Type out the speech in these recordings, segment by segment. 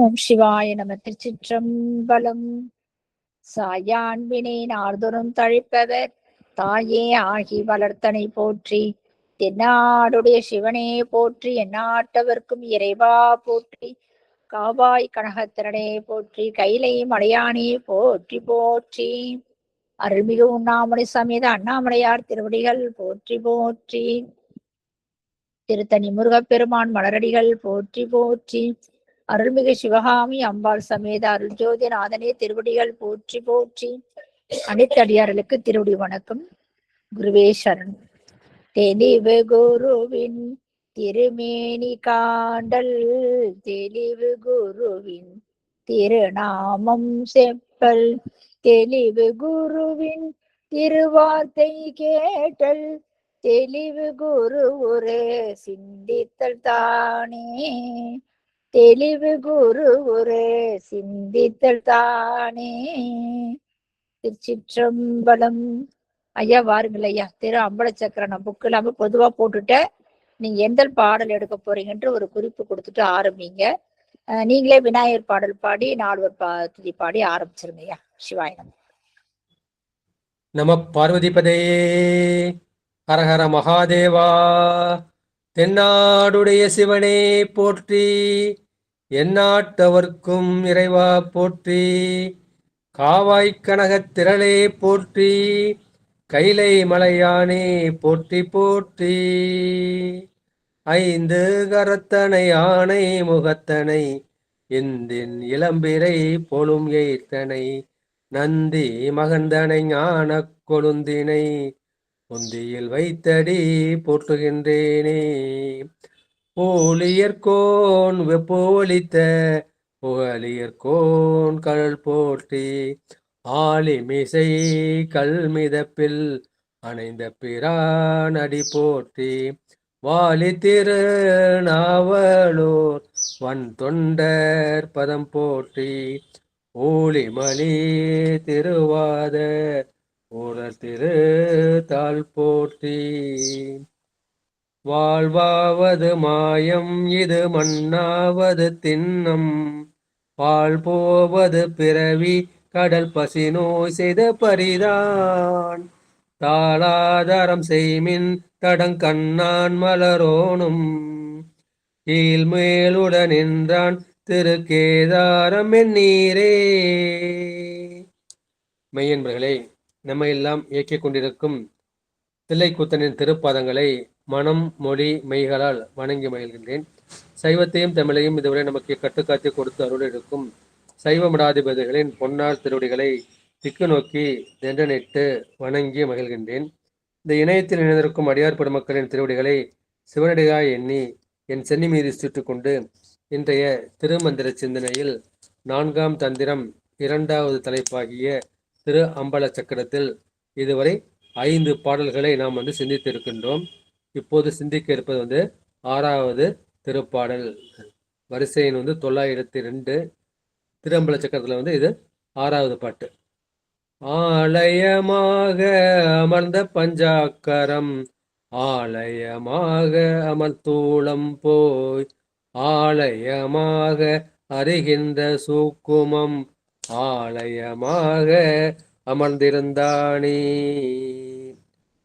ஓம் சிவாய நம. திருச்சிற்றம்பலம். சாயான்பினை நார்தொரும் தழைப்பவர் தாயே ஆகி வளர்த்தனை போற்றி. தென்னாடுடைய சிவனே போற்றி. எந்நாட்டவர்க்கும் இறைவா போற்றி. காவாய் கனகத்திரனே போற்றி. கைலை மலையானே போற்றி போற்றி. அருள்மிகு உண்ணாமலை சமேத அண்ணாமலையார் திருவடிகள் போற்றி போற்றி. திருத்தணி முருகப்பெருமான் மலரடிகள் போற்றி போற்றி. அருள்மிகு சிவகாமி அம்பாள் சமேத அருள்ஜோதி நாதனே திருவடிகள் போற்றி போற்றி. அனைத்தடியார்களுக்கு திருவடி வணக்கம். குருவே சரண். தெளிவு குருவின் திருமேனி காண்டல், தெளிவு குருவின் திருநாமம் செப்பல், தெளிவு குருவின் திருவார்த்தை கேட்டல், தெளிவு குரு ஒரு சிந்தித்தல் தானே, தெளிவு குரு ஒரு சிந்தித்தல் தானே. திருச்சிற்றம்பலம். ஐயா வாருங்கள் ஐயா. திரு அம்பலச்சக்கர நான் புக்கு இல்லாம பொதுவா போட்டுட்டேன். நீங்க எந்த பாடல் எடுக்க போறீங்கன்ற ஒரு குறிப்பு கொடுத்துட்டு ஆரம்பிங்க. நீங்களே விநாயகர் பாடல் பாடி நால்வர் துதி பாடி ஆரம்பிச்சிருங்க ஐயா. சிவாயனம். நம பார்வதிபதே. ஹரஹர மகாதேவா. தென்னாடுடைய சிவனே போற்றி. எந்நாட்டவர்க்கும் இறைவா போற்றி. காவாய்க்கனகத் திரளே போற்றி. கைலை மலையானே போற்றி போற்றி. ஐந்து கரத்தனை ஆணை முகத்தனை, இந்தின் இளம்பிரை போலும் எய்த்தனை, நந்தி மகந்தனை ஞான கொழுந்தினை, பொந்தியில் வைத்தடி போற்றுகின்றேனே. போலியர்கோன் வெப்போலித்த புகழியர்கோன் கடல் போற்றி. ஆலிமிசை கல்மிதப்பில் அணைந்த பிரான் அடி போற்றி. வாலி திரு நாவலூர் வன் தொண்டர் பதம் போற்றி. ஊழிமலி திருவாத ஊரர் திரு தாள் போற்றி. வாழ்வாவது மாயம் இது மண்ணாவது திண்ணம், பால் போவது பிறவி கடல் பசி நோய் செய்த பரிதான். தாளாதாரம் செய்மின் தடங்கண்ணான் மலரோனும், கீழ்மேலுடன் நின்றான் திருக்கேதாரம் எண்ணீரே. மெய்யன்பர்களே, நம்ம எல்லாம் இயக்கிக் கொண்டிருக்கும் தில்லைக்கூத்தனின் திருப்பாதங்களை மனம் மொழி மெய்களால் வணங்கி மகிழ்கின்றேன். சைவத்தையும் தமிழையும் இதுவரை நமக்கு கட்டுக்காத்தி கொடுத்து அருள் இருக்கும் சைவ மடாதிபதிகளின் பொன்னார் திருவடிகளை திக்கு நோக்கி தென்றனிட்டு வணங்கி மகிழ்கின்றேன். இந்த இணையத்தில் இணைந்திருக்கும் அடியார் பெருமக்களின் திருவடிகளை சிவனடியாய் எண்ணி என் சென்னி மீது சுட்டு கொண்டு இன்றைய திருமந்திர சிந்தனையில் 4ஆம் தந்திரம் 2வது தலைப்பாகிய திரு அம்பல சக்கரத்தில் இதுவரை 5 பாடல்களை நாம் சிந்தித்து இருக்கின்றோம். இப்போது சிந்திக்க இருப்பது 6வது திருப்பாடல். வரிசையின் 902. திரு அம்பல சக்கரத்தில் இது 6வது பாட்டு. ஆலயமாக அமர்ந்த பஞ்சாக்கரம், ஆலயமாக அமர்ந்தூளம் போய், ஆலயமாக அறிகின்ற சூக்குமம், ஆலயமாக அமர்ந்திருந்தானே.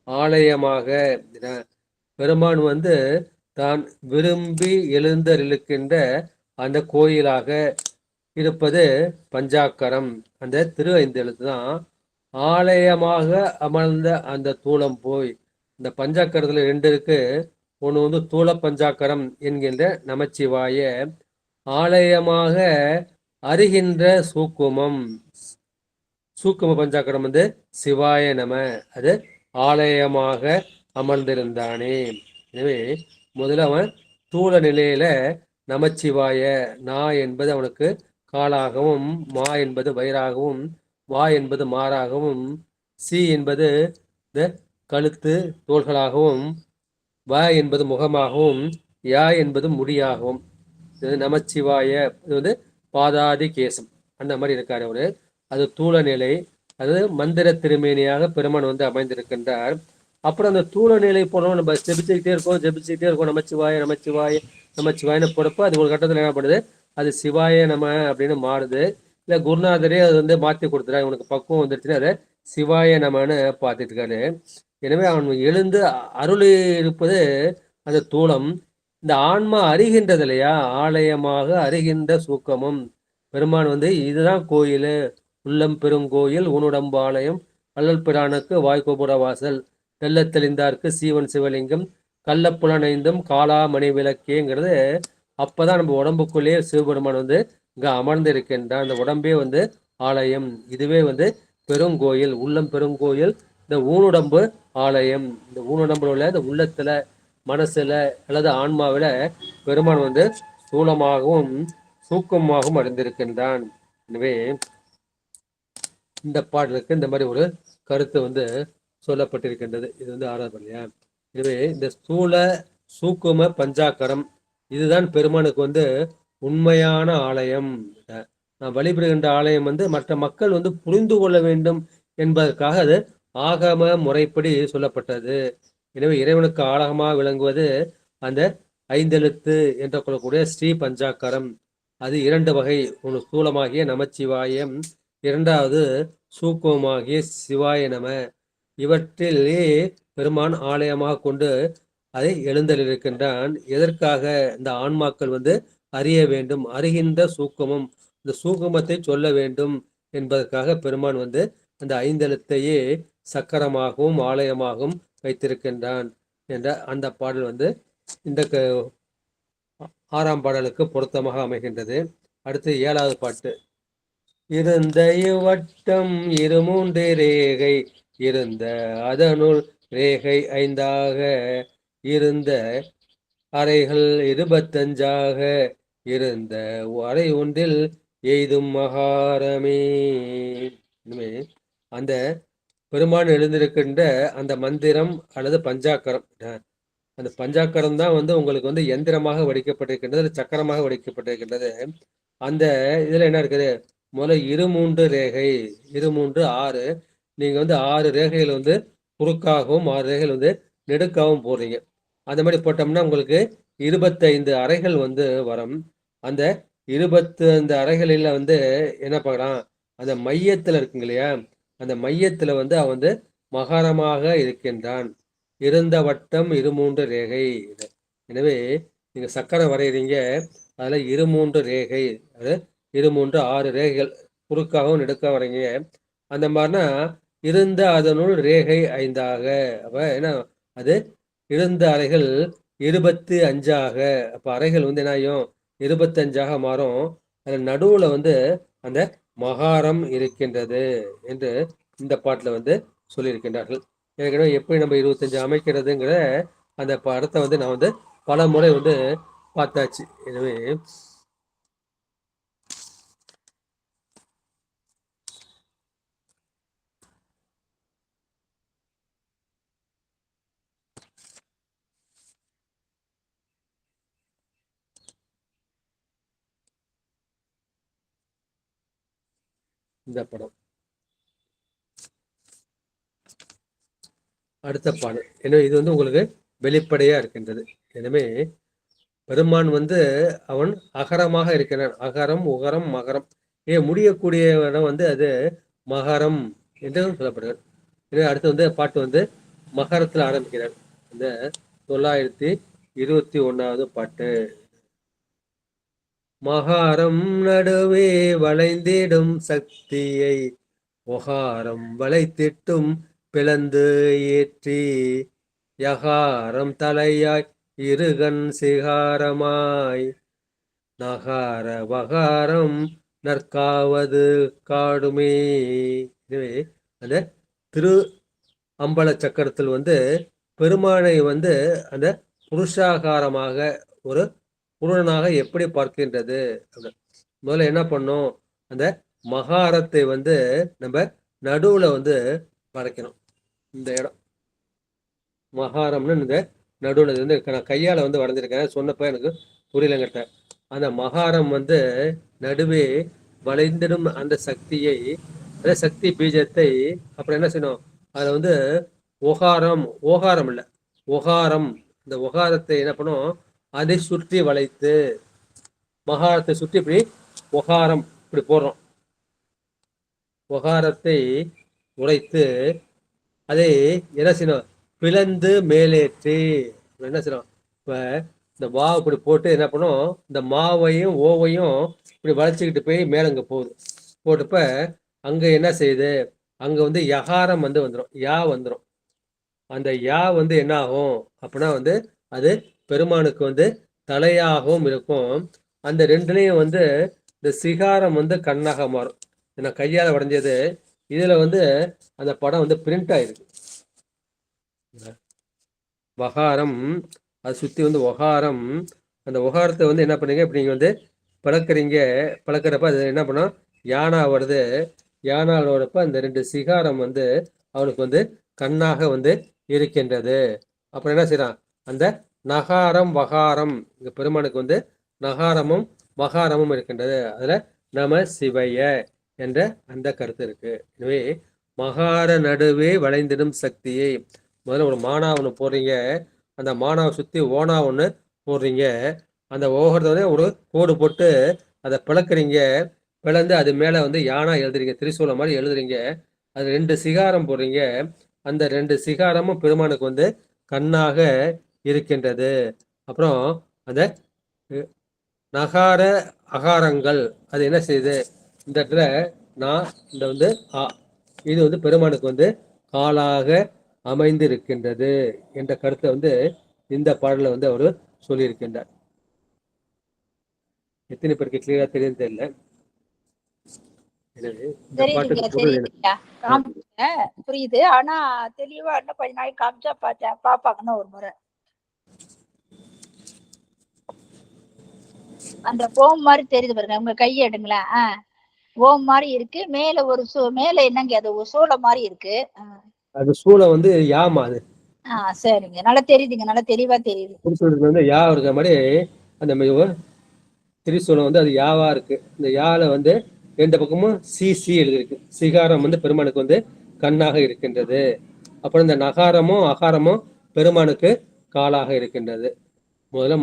ஆலயமாக பெருமான் தான் விரும்பி எழுந்தருளுக்கின்ற அந்த கோயிலாக இருப்பது பஞ்சாக்கரம், அந்த திரு 5 எழுத்து தான். ஆலயமாக அமர்ந்த அந்த தூளம் போய், இந்த பஞ்சாக்கரத்துல 2 இருக்கு. ஒன்று தூள பஞ்சாக்கரம் என்கின்ற நமச்சிவாய, ஆலயமாக அறிகின்ற சூக்குமம், சூக்கும பஞ்சாக்கரம் சிவாய நம, அது ஆலயமாக அமர்ந்திருந்தானே. எனவே முதல்ல அவன் தூள நிலையில நமச்சிவாய, நா என்பது அவனுக்கு காலாகவும், மா என்பது வயிறாகவும், வா என்பது மாறாகவும், சி என்பது கழுத்து தோள்களாகவும், வ என்பது முகமாகவும், யா என்பது முடியாகவும், இது நமச்சிவாய. இது பாதாதி கேசம் அந்த மாதிரி இருக்காரு அவரு. அது தூள நிலை. அது மந்திர திருமேனியாக பெருமான் அமைந்திருக்கின்றார். அப்புறம் அந்த தூள நிலை போனோம், நம்ம ஜெபிச்சுக்கிட்டே இருக்கோம் நமச்சிவாய நமச்சிவாய நமச்சிவாயன்னு போறப்ப அது ஒரு கட்டத்தில் என்ன பண்ணுது, அது சிவாய நம அப்படின்னு மாறுது. இல்லை குருநாதரே அது வந்து மாற்றி கொடுத்துறாரு, உனக்கு பக்குவம் வந்துருச்சுன்னு அதை சிவாய நமன்னு பார்த்துட்டு இருக்காரு. எனவே அவன் எழுந்து அருள் இருப்பது அந்த தூளம். இந்த ஆன்மா அறிகின்றது இல்லையா, ஆலயமாக அறிகின்ற சூக்கமும். பெருமான் வந்து இதுதான் கோயில், உள்ளம் பெருங்கோயில் ஊனுடம்பு ஆலயம், வள்ளல் பிரானுக்கு வாய்கோபுர வாசல், தெள்ளத் தெளிந்தார்க்கு சீவன் சிவலிங்கம், கள்ளப்புலனைந்தும் காலா மணி விளக்கேங்கிறது. அப்பதான் நம்ம உடம்புக்குள்ளேயே சிவபெருமான் வந்து இங்க அமர்ந்து இருக்கின்றான். அந்த உடம்பே வந்து ஆலயம், இதுவே வந்து பெருங்கோயில், உள்ளம் பெருங்கோயில், இந்த ஊனுடம்பு ஆலயம். இந்த ஊனுடம்புல உள்ள இந்த உள்ளத்துல மனசுல அல்லது ஆன்மாவில பெருமான் வந்து ஸ்தூலமாகவும் சூக்கமாகவும் அறிந்திருக்கின்றான். எனவே இந்த பாடலுக்கு இந்த மாதிரி ஒரு கருத்து வந்து சொல்லப்பட்டிருக்கின்றது. இது வந்து ஆறாவது இல்லையா. எனவே இந்த ஸ்தூல சூக்கும பஞ்சாக்கரம் இதுதான் பெருமானுக்கு வந்து உண்மையான ஆலயம். நான் வழிபடுகின்ற ஆலயம் வந்து மற்ற மக்கள் வந்து புரிந்து கொள்ள வேண்டும் என்பதற்காக அது ஆகம முறைப்படி சொல்லப்பட்டது. எனவே இறைவனுக்கு ஆலகமாக விளங்குவது அந்த ஐந்தெழுத்து என்று கொள்ளக்கூடிய ஸ்ரீ பஞ்சாக்கரம். அது இரண்டு வகை, ஒன்று ஸ்தூலமாகிய நமச்சிவாயம், இரண்டாவது சூக்குமமாகிய சிவாய நம. இவற்றிலே பெருமான் ஆலயமாக கொண்டு அதை எழுந்தளிருக்கின்றான். எதற்காக? இந்த ஆன்மாக்கள் வந்து அறிய வேண்டும், அறிகின்ற சூக்குமம், இந்த சூக்குமத்தை சொல்ல வேண்டும் என்பதற்காக பெருமான் வந்து அந்த ஐந்தெழுத்தையே சக்கரமாகவும் ஆலயமாகவும் வைத்திருக்கின்றான் என்ற அந்த பாடல் வந்து இந்த ஆறாம் பாடலுக்கு பொருத்தமாக அமைகின்றது. அடுத்து ஏழாவது பாட்டு. இருந்த இவ்வட்டம் இருமூன்று ரேகை, இருந்த அதனுள் ரேகை ஐந்தாக, இருந்த அறைகள் 25ஆக, இருந்த அறை ஒன்றில் எய்தும் மகாரமே. அந்த பெருமான் எழுந்திருக்கின்ற அந்த மந்திரம் அல்லது பஞ்சாக்கரம், அந்த பஞ்சாக்கரம் தான் வந்து உங்களுக்கு வந்து எந்திரமாக வடிக்கப்பட்டிருக்கின்றது, சக்கரமாக வடிக்கப்பட்டிருக்கின்றது. அந்த இதுல என்ன இருக்குது? முதல்ல இருமூன்று ரேகை, இருமூன்று ஆறு. நீங்க வந்து 6 ரேகைகள் வந்து குறுக்காகவும் 6 ரேகைகள் வந்து நெடுக்காகவும் போடுறீங்க. அந்த மாதிரி போட்டோம்னா உங்களுக்கு 25 அறைகள் வந்து வரும். அந்த 25 அறைகளில் வந்து என்ன பார்க்கலாம், அந்த மையத்துல இருக்குங்க இல்லையா, அந்த மையத்துல வந்து அவன் வந்து மகாரமாக இருக்கின்றான். இருந்த வட்டம் இருமூன்று ரேகை. எனவே நீங்க சக்கரம் வரைகிறீங்க, அதுல இருமூன்று ரேகை, அது இருமூன்று 6 ரேகைகள் குறுக்காகவும் நெடுக்காக வரைங்க. அந்த மாதிரினா இருந்த அதனுள் ரேகை ஐந்தாக. அப்ப என்ன, அது இருந்த அறைகள் 25ஆக. அப்ப அறைகள் வந்து என்ன ஆகும்? 25ஆக மாறும். அதில் நடுவுல வந்து அந்த மகாரம் இருக்கின்றது என்று இந்த பாட்டுல வந்து சொல்லியிருக்கின்றார்கள். ஏற்கனவே எப்படி நம்ம 25 அமைக்கிறதுங்கிற அந்த படத்தை வந்து நான் வந்து பல முறை வந்து பார்த்தாச்சு. எனவே இந்த படம் அடுத்த பாடல். எனவே இது வந்து உங்களுக்கு வெளிப்படையா இருக்கின்றது. எனவே பெருமான் வந்து அவன் அகரமாக இருக்கிறான். அகரம் உகரம் மகரம் முடியக்கூடிய இடம் வந்து அது மகரம் என்று சொல்லப்படுகிறது. எனவே அடுத்து வந்து பாட்டு வந்து மகரத்தில் ஆரம்பிக்கிறார். இந்த 921வது பாட்டு. மகாரம் நடுவே வளைந்திடும் சக்தியை, ஒகாரம் வளைத்திட்டும் பிளந்து ஏற்றி, யகாரம் தலையாய் இருகண் சிகாரமாய், நகார வகாரம் நற்காவது காடுமே. எனவே அந்த திரு அம்பல சக்கரத்தில் வந்து பெருமானை வந்து அந்த புருஷாகாரமாக ஒரு புருடனாக எப்படி பார்க்கின்றது? முதல்ல என்ன பண்ணும், அந்த மகாரத்தை வந்து நம்ம நடுவுல வந்து வரைக்கணும். இந்த இடம் மகாரம்னு இந்த நடுவுல வந்து நான் கையால வந்து வரைஞ்சிருக்கேன். சொன்னப்ப எனக்கு புரியலங்கிட்ட. அந்த மகாரம் வந்து நடுவே வளைந்திடும் அந்த சக்தியை, அந்த சக்தி பீஜத்தை அப்புறம் என்ன செய்யணும், அதை வந்து ஒகாரம், ஓகாரம் இல்லை ஒகாரம், இந்த ஒகாரத்தை என்ன பண்ணும், அதை சுற்றி வளைத்து மகாரத்தை சுற்றி இப்படி ஒகாரம் இப்படி போடுறோம். ஒகாரத்தை உடைத்து அதை என்ன செய்யணும், பிளந்து மேலேற்றி என்ன செய்யணும். இப்ப இந்த மாவு இப்படி போட்டு என்ன பண்ணும், இந்த மாவையும் ஓவையும் இப்படி வளைச்சிக்கிட்டு போய் மேல அங்க போகுது. போட்டப்ப அங்க என்ன செய்யுது, அங்க வந்து யகாரம் வந்து வந்துடும், யா வந்துடும். அந்த யா வந்து என்ன ஆகும் அப்படின்னா வந்து அது பெருமானுக்கு வந்து தலையாகவும் இருக்கும். அந்த ரெண்டுலையும் வந்து இந்த சிகாரம் வந்து கண்ணாக மாறும். ஏன்னா கையால வரைஞ்சது, இதுல வந்து அந்த படம் வந்து பிரிண்ட் ஆயிருக்கு. வகாரம் அதை சுத்தி வந்து ஒகாரம், அந்த ஒகாரத்தை வந்து என்ன பண்ணீங்க, இப்படி நீங்க வந்து பழக்கிறீங்க. பழக்கிறப்ப அது என்ன பண்ணும், யானா வருது. யானாவோடப்ப அந்த ரெண்டு சிகாரம் வந்து அவனுக்கு வந்து கண்ணாக வந்து இருக்கின்றது. அப்புறம் என்ன செய்யறான், அந்த நகாரம் வகாரம், இங்க பெருமானுக்கு வந்து நகாரமும் வகாரமும் இருக்கின்றது. அதுல நம சிவய என்ற அந்த கருத்து இருக்கு. எனவே மகார நடுவே வளைந்திடும் சக்தியை, முதல்ல ஒரு மானா ஒன்று போடுறீங்க, அந்த மானாவை சுத்தி ஓனா ஒன்று போடுறீங்க. அந்த ஓகிறத ஒரு கோடு போட்டு அதை பிளக்குறீங்க. பிளந்து அது மேல வந்து யானா எழுதுறீங்க, திரிசூலம் மாதிரி எழுதுறீங்க. அது ரெண்டு சிகாரம் போடுறீங்க. அந்த ரெண்டு சிகாரமும் பெருமானுக்கு வந்து கண்ணாக இருக்கின்றது. அப்புறம் அந்த நகார அகாரங்கள் அது என்ன செய்யுது, இந்த இடத்துல நான் இந்த வந்து இது வந்து பெருமானுக்கு வந்து காலாக அமைந்து இருக்கின்றது என்ற கருத்தை வந்து இந்த பாடல வந்து அவரு சொல்லியிருக்கின்றார். எத்தனை பேருக்கு கிளியரா தெரியும் தெரியல. எனவே இந்த பாட்டுக்கு பொருள் என்ன? புரியுது. ஆனா தெளிவா இன்னும் கொஞ்ச நாள் காமிச்சா பாப்பாங்கன்னு ஒரு முறை அந்த ஓம் மாதிரி தெரியுது பாருங்க, உங்க கையை எடுங்களேன். ஓம் மாதிரி இருக்கு. மேல ஒரு மேல என்னங்க அது ஒரு சூளம் மாதிரி இருக்கு. அது சூளம் வந்து யாமா அது. சரிங்க, நல்லா தெரியுதுங்க, நல்லா தெளிவா தெரியுது. திருசூலத்துக்கு வந்து யா இருக்கிற மாதிரி அந்த திரிசூலம் வந்து அது யாவா இருக்கு. இந்த யால வந்து ரெண்டு பக்கமும் சி சி எழுதிருக்கு. சிகாரம் வந்து பெருமானுக்கு வந்து கண்ணாக இருக்கின்றது. அப்புறம் இந்த நகாரமும் அகாரமும் பெருமானுக்கு காலாக இருக்கின்றது. முதல்ல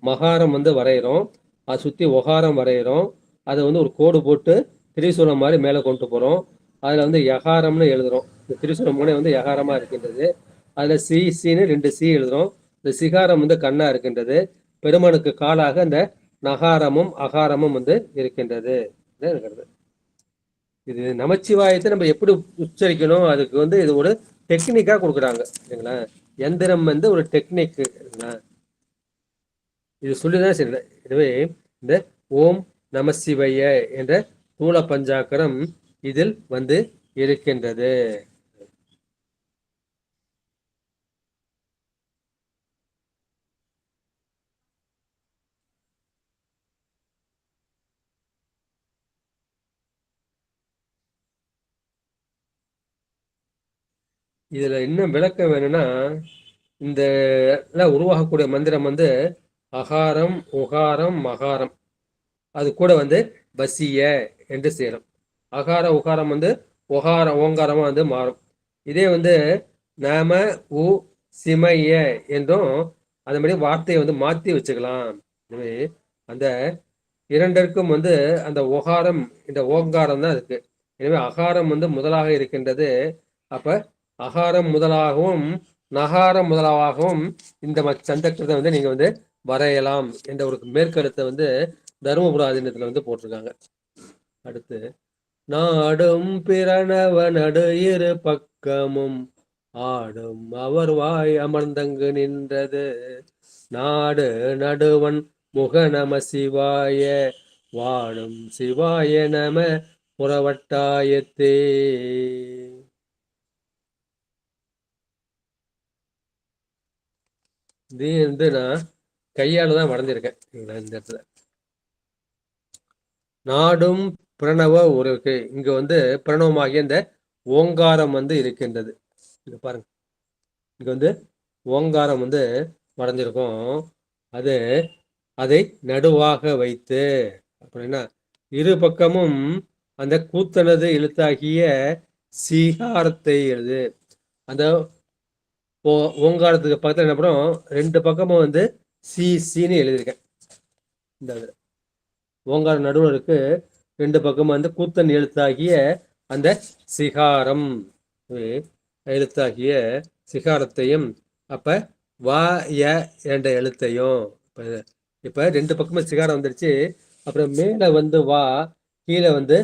மகாரம் வந்து வரைகிறோம், அதை சுற்றி ஒகாரம் வரைகிறோம். அதை வந்து ஒரு கோடு போட்டு திரிசூலம் மாதிரி மேலே கொண்டு போகிறோம். அதில் வந்து யகாரம்னு எழுதுறோம். இந்த திரிசூலம் முனை வந்து யகாரமாக இருக்கின்றது. அதில் சி சின்னு ரெண்டு சி எழுதுறோம். இந்த சிகாரம் வந்து கண்ணா இருக்கின்றது. பெருமானுக்கு காலாக அந்த நகாரமும் அகாரமும் வந்து இருக்கின்றது. இது நமச்சிவாயத்தை நம்ம எப்படி உச்சரிக்கணும், அதுக்கு வந்து இது ஒரு டெக்னிக்கா கொடுக்குறாங்க இல்லைங்களா. எந்திரம் வந்து ஒரு டெக்னிக் இல்லைங்களா, இது சொல்லிதான் சரி. எனவே இந்த ஓம் நம சிவய என்ற தூள பஞ்சாக்கரம் இதில் வந்து இருக்கின்றது. இதுல இன்னும் விளக்கம் வேணும்னா, இந்த உருவாகக்கூடிய மந்திரம் வந்து அகாரம் உகாரம் மகாரம், அது கூட வந்து பசிய என்று சேரும். அகார உகாரம் வந்து ஒகாரம் ஓங்காரமா வந்து மாறும். இதே வந்து நம உ சிமைய என்றும் அந்த மாதிரி வார்த்தையை வந்து மாத்தி வச்சுக்கலாம். எனவே அந்த இரண்டிற்கும் வந்து அந்த ஒகாரம் இந்த ஓங்காரம் தான் இருக்கு. எனவே அகாரம் வந்து முதலாக இருக்கின்றது. அப்ப அகாரம் முதலாகவும் நகாரம் முதலாகவும் இந்த சந்தக்கத்தை வந்து நீங்க வந்து வரையலாம் என்ற ஒரு மேற்கருத்தை வந்து தருமபுர ஆதீனத்துல வந்து போட்டிருக்காங்க. அடுத்து நாடும் பிரணவ நடு இரு பக்கமும் ஆடும் அவர் வாய் அமர்ந்தங்கு நின்றது நாடு நடுவன் முக நம சிவாய வாடும் சிவாய நம புறவட்டாயத்தே. இது வந்து நான் கையால தான் வரைஞ்சிருக்கேன் இந்த இடத்துல. நாடும் பிரணவ உருக்கு, இங்க வந்து பிரணவமாகிய இந்த ஓங்காரம் வந்து இருக்கின்றது. இங்க பாருங்க, இங்க வந்து ஓங்காரம் வந்து வரைஞ்சிருக்கோம். அது அதை நடுவாக வைத்து அப்படின்னா இரு பக்கமும் அந்த கூத்தனது எழுத்தாகிய சீகாரத்தை எழுது. அந்த ஓங்காரத்துக்கு பக்கத்துல என்ன பண்ணும், ரெண்டு பக்கமும் வந்து சி சின்னு எழுதியிருக்கேன். இந்த ஓங்கார நடுவில் இருக்கு. ரெண்டு பக்கமும் வந்து கூத்தன் எழுத்தாகிய அந்த சிகாரம் எழுத்தாகிய சிகாரத்தையும் அப்ப வா ய என்ற எழுத்தையும் இப்ப ரெண்டு பக்கமும் சிகாரம் வந்துருச்சு. அப்புறம் மேல வந்து வா, கீழே வந்து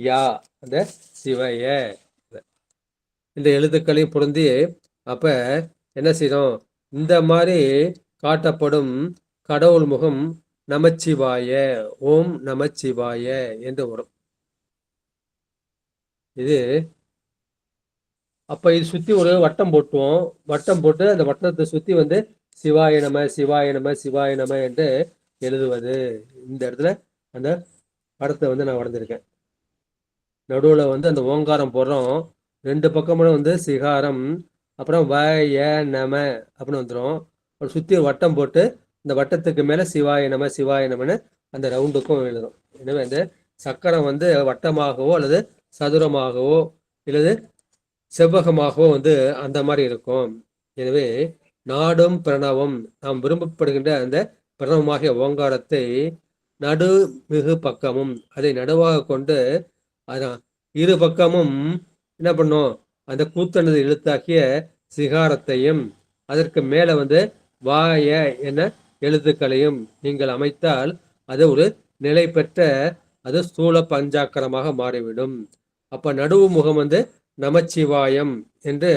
யா, அந்த சிவய இந்த எழுத்துக்களையும் பொருந்தி அப்ப என்ன செய்யணும், இந்த மாதிரி காட்டப்படும் கடவுள் முகம் நமச்சிவாய, ஓம் நமச்சிவாய என்று வரும். இது அப்ப இது சுத்தி ஒரு வட்டம் போட்டுவோம். வட்டம் போட்டு அந்த வட்டத்தை சுத்தி வந்து சிவாய நம சிவாய நம சிவாய நம என்று எழுதுவது. இந்த இடத்துல அந்த படத்தை வந்து நான் வரைஞ்சிருக்கேன். நடுவுல வந்து அந்த ஓங்காரம் போடுறோம். ரெண்டு பக்கமும் வந்து சிகாரம், அப்புறம் வ ய நம அப்படின்னு வந்துடும். ஒரு சுத்தி வட்டம் போட்டு இந்த வட்டத்துக்கு மேல சிவாய நம சிவாய நமன்னு அந்த ரவுண்டுக்கும் எழுதும். எனவே அந்த சக்கரம் வந்து வட்டமாகவோ அல்லது சதுரமாகவோ அல்லது செவ்வகமாகவோ வந்து அந்த மாதிரி இருக்கும். எனவே நாடும் பிரணவம் நாம் விரும்பப்படுகின்ற அந்த பிரணவமாகிய ஓங்காரத்தை நடுமிகு பக்கமும் அதை நடுவாக கொண்டு அதான் இரு பக்கமும் என்ன பண்ணும், அந்த கூத்தனது எழுத்தாக்கிய சிகாரத்தையும் அதற்கு மேல வந்து வாய என எழுத்துக்களையும் நீங்கள் அமைத்தால் அது ஒரு நிலை பெற்ற அது ஸ்தூல பஞ்சாக்கரமாக மாறிவிடும். அப்ப நடுவு முகம் வந்து நமச்சிவாயம் என்று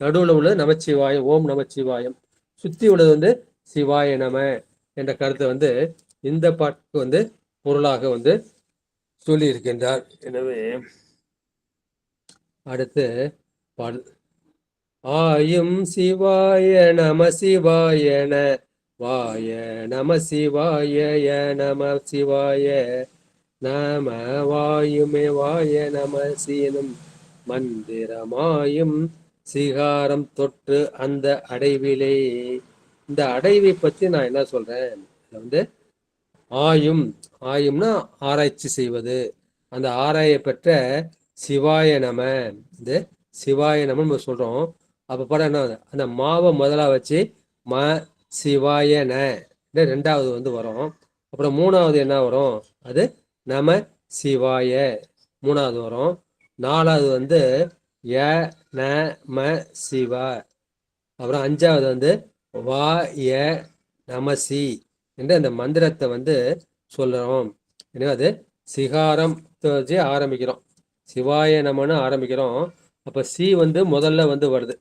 நடுவில் உள்ளது நமச்சிவாயம், ஓம் நமச்சிவாயம். சுத்தி உள்ளது வந்து சிவாய நம என்ற கருத்தை வந்து இந்த பாட்டுக்கு வந்து பொருளாக வந்து சொல்லி இருக்கின்றார். எனவே அடுத்து பாடல் ஆயும் சிவாய நம சிவாயன வாய நம சிவாய நம சிவாய நம வாயுமே வாய நம சீனும் மந்திரமாயும் சிகாரம் தொற்று அந்த அடைவிலே. இந்த அடைவை பற்றி நான் என்ன சொல்றேன், வந்து ஆயும், ஆயும்னா ஆராய்ச்சி செய்வது, அந்த ஆராய பெற்ற சிவாய நம, இந்த சிவாய நம நம்ம சொல்றோம். அப்ப படம் என்ன, அந்த மாவை முதலா வச்சு ம சிவாய ந ரெண்டாவது வந்து வரும். அப்புறம் மூணாவது என்ன வரும், அது நம சிவாய மூணாவது வரும். நாலாவது வந்து ய ந ம சிவா. அப்புறம் அஞ்சாவது வந்து வா ய நமசி என்று அந்த மந்திரத்தை வந்து சொல்றோம். எனவே அது சிகாரம் வச்சு ஆரம்பிக்கிறோம், சிவாய நமன்னு ஆரம்பிக்கிறோம். அப்ப சி வந்து முதல்ல வந்து வருது.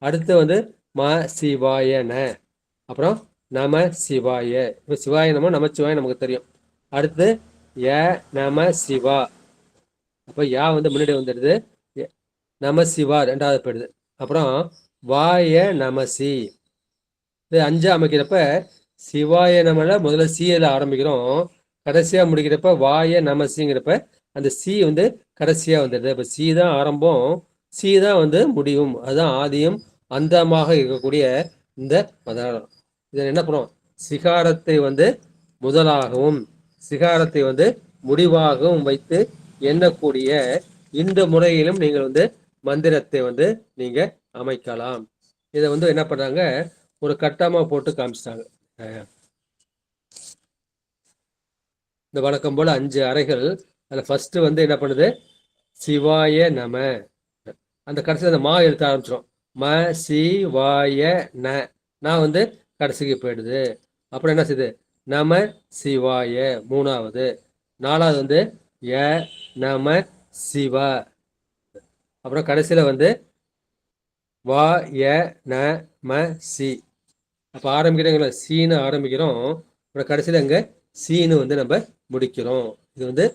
அடுத்து வந்து ம சிவாய ந, அப்புறம் நம சிவாய. இப்போ சிவாய நம நமச்சிவாய நமக்கு தெரியும். அடுத்து ய நம சிவா, அப்ப யா வந்து முன்னாடி வந்துடுது, நம சிவா ரெண்டாவது போயிடுது. அப்புறம் வாய நமசி, இது அஞ்சு அமைக்கிறப்ப சிவாய நமல முதல்ல சியில ஆரம்பிக்கிறோம், கடைசியா முடிக்கிறப்ப வாய நமசிங்கிறப்ப அந்த சி வந்து கடைசியா வந்துடுது. இப்ப சி தான் ஆரம்பம், சி தான் வந்து முடிவும், அதுதான் ஆதியும் அந்தமாக இருக்கக்கூடிய இந்த மதம். இதை என்ன பண்ணும், சிகாரத்தை வந்து முதலாகவும் சிகாரத்தை வந்து முடிவாகவும் வைத்து எண்ணக்கூடிய இந்த முறையிலும் நீங்கள் வந்து மந்திரத்தை வந்து நீங்க அமைக்கலாம். இதை வந்து என்ன பண்றாங்க, ஒரு கட்டமா போட்டு காமிச்சிட்டாங்க. இந்த வழக்கம் போல 5 அறைகள். அதில் ஃபர்ஸ்ட் வந்து என்ன பண்ணுது, சிவாய நம, அந்த கடைசியில் அந்த மா எழுத்த ஆரம்பிச்சிடும், ம சிவாய ந, நான் வந்து கடைசிக்கு போயிடுது. அப்புறம் என்ன செய்யுது, நம சிவாய மூணாவது, நாலாவது வந்து ய நம சிவா, அப்புறம் கடைசியில் வந்து வா ய ந ம சி. அப்போ ஆரம்பிக்கிறீங்களா, சீனு ஆரம்பிக்கிறோம், அப்புறம் கடைசியில் அங்கே சீனு வந்து நம்ம முடிக்கிறோம். இது வந்து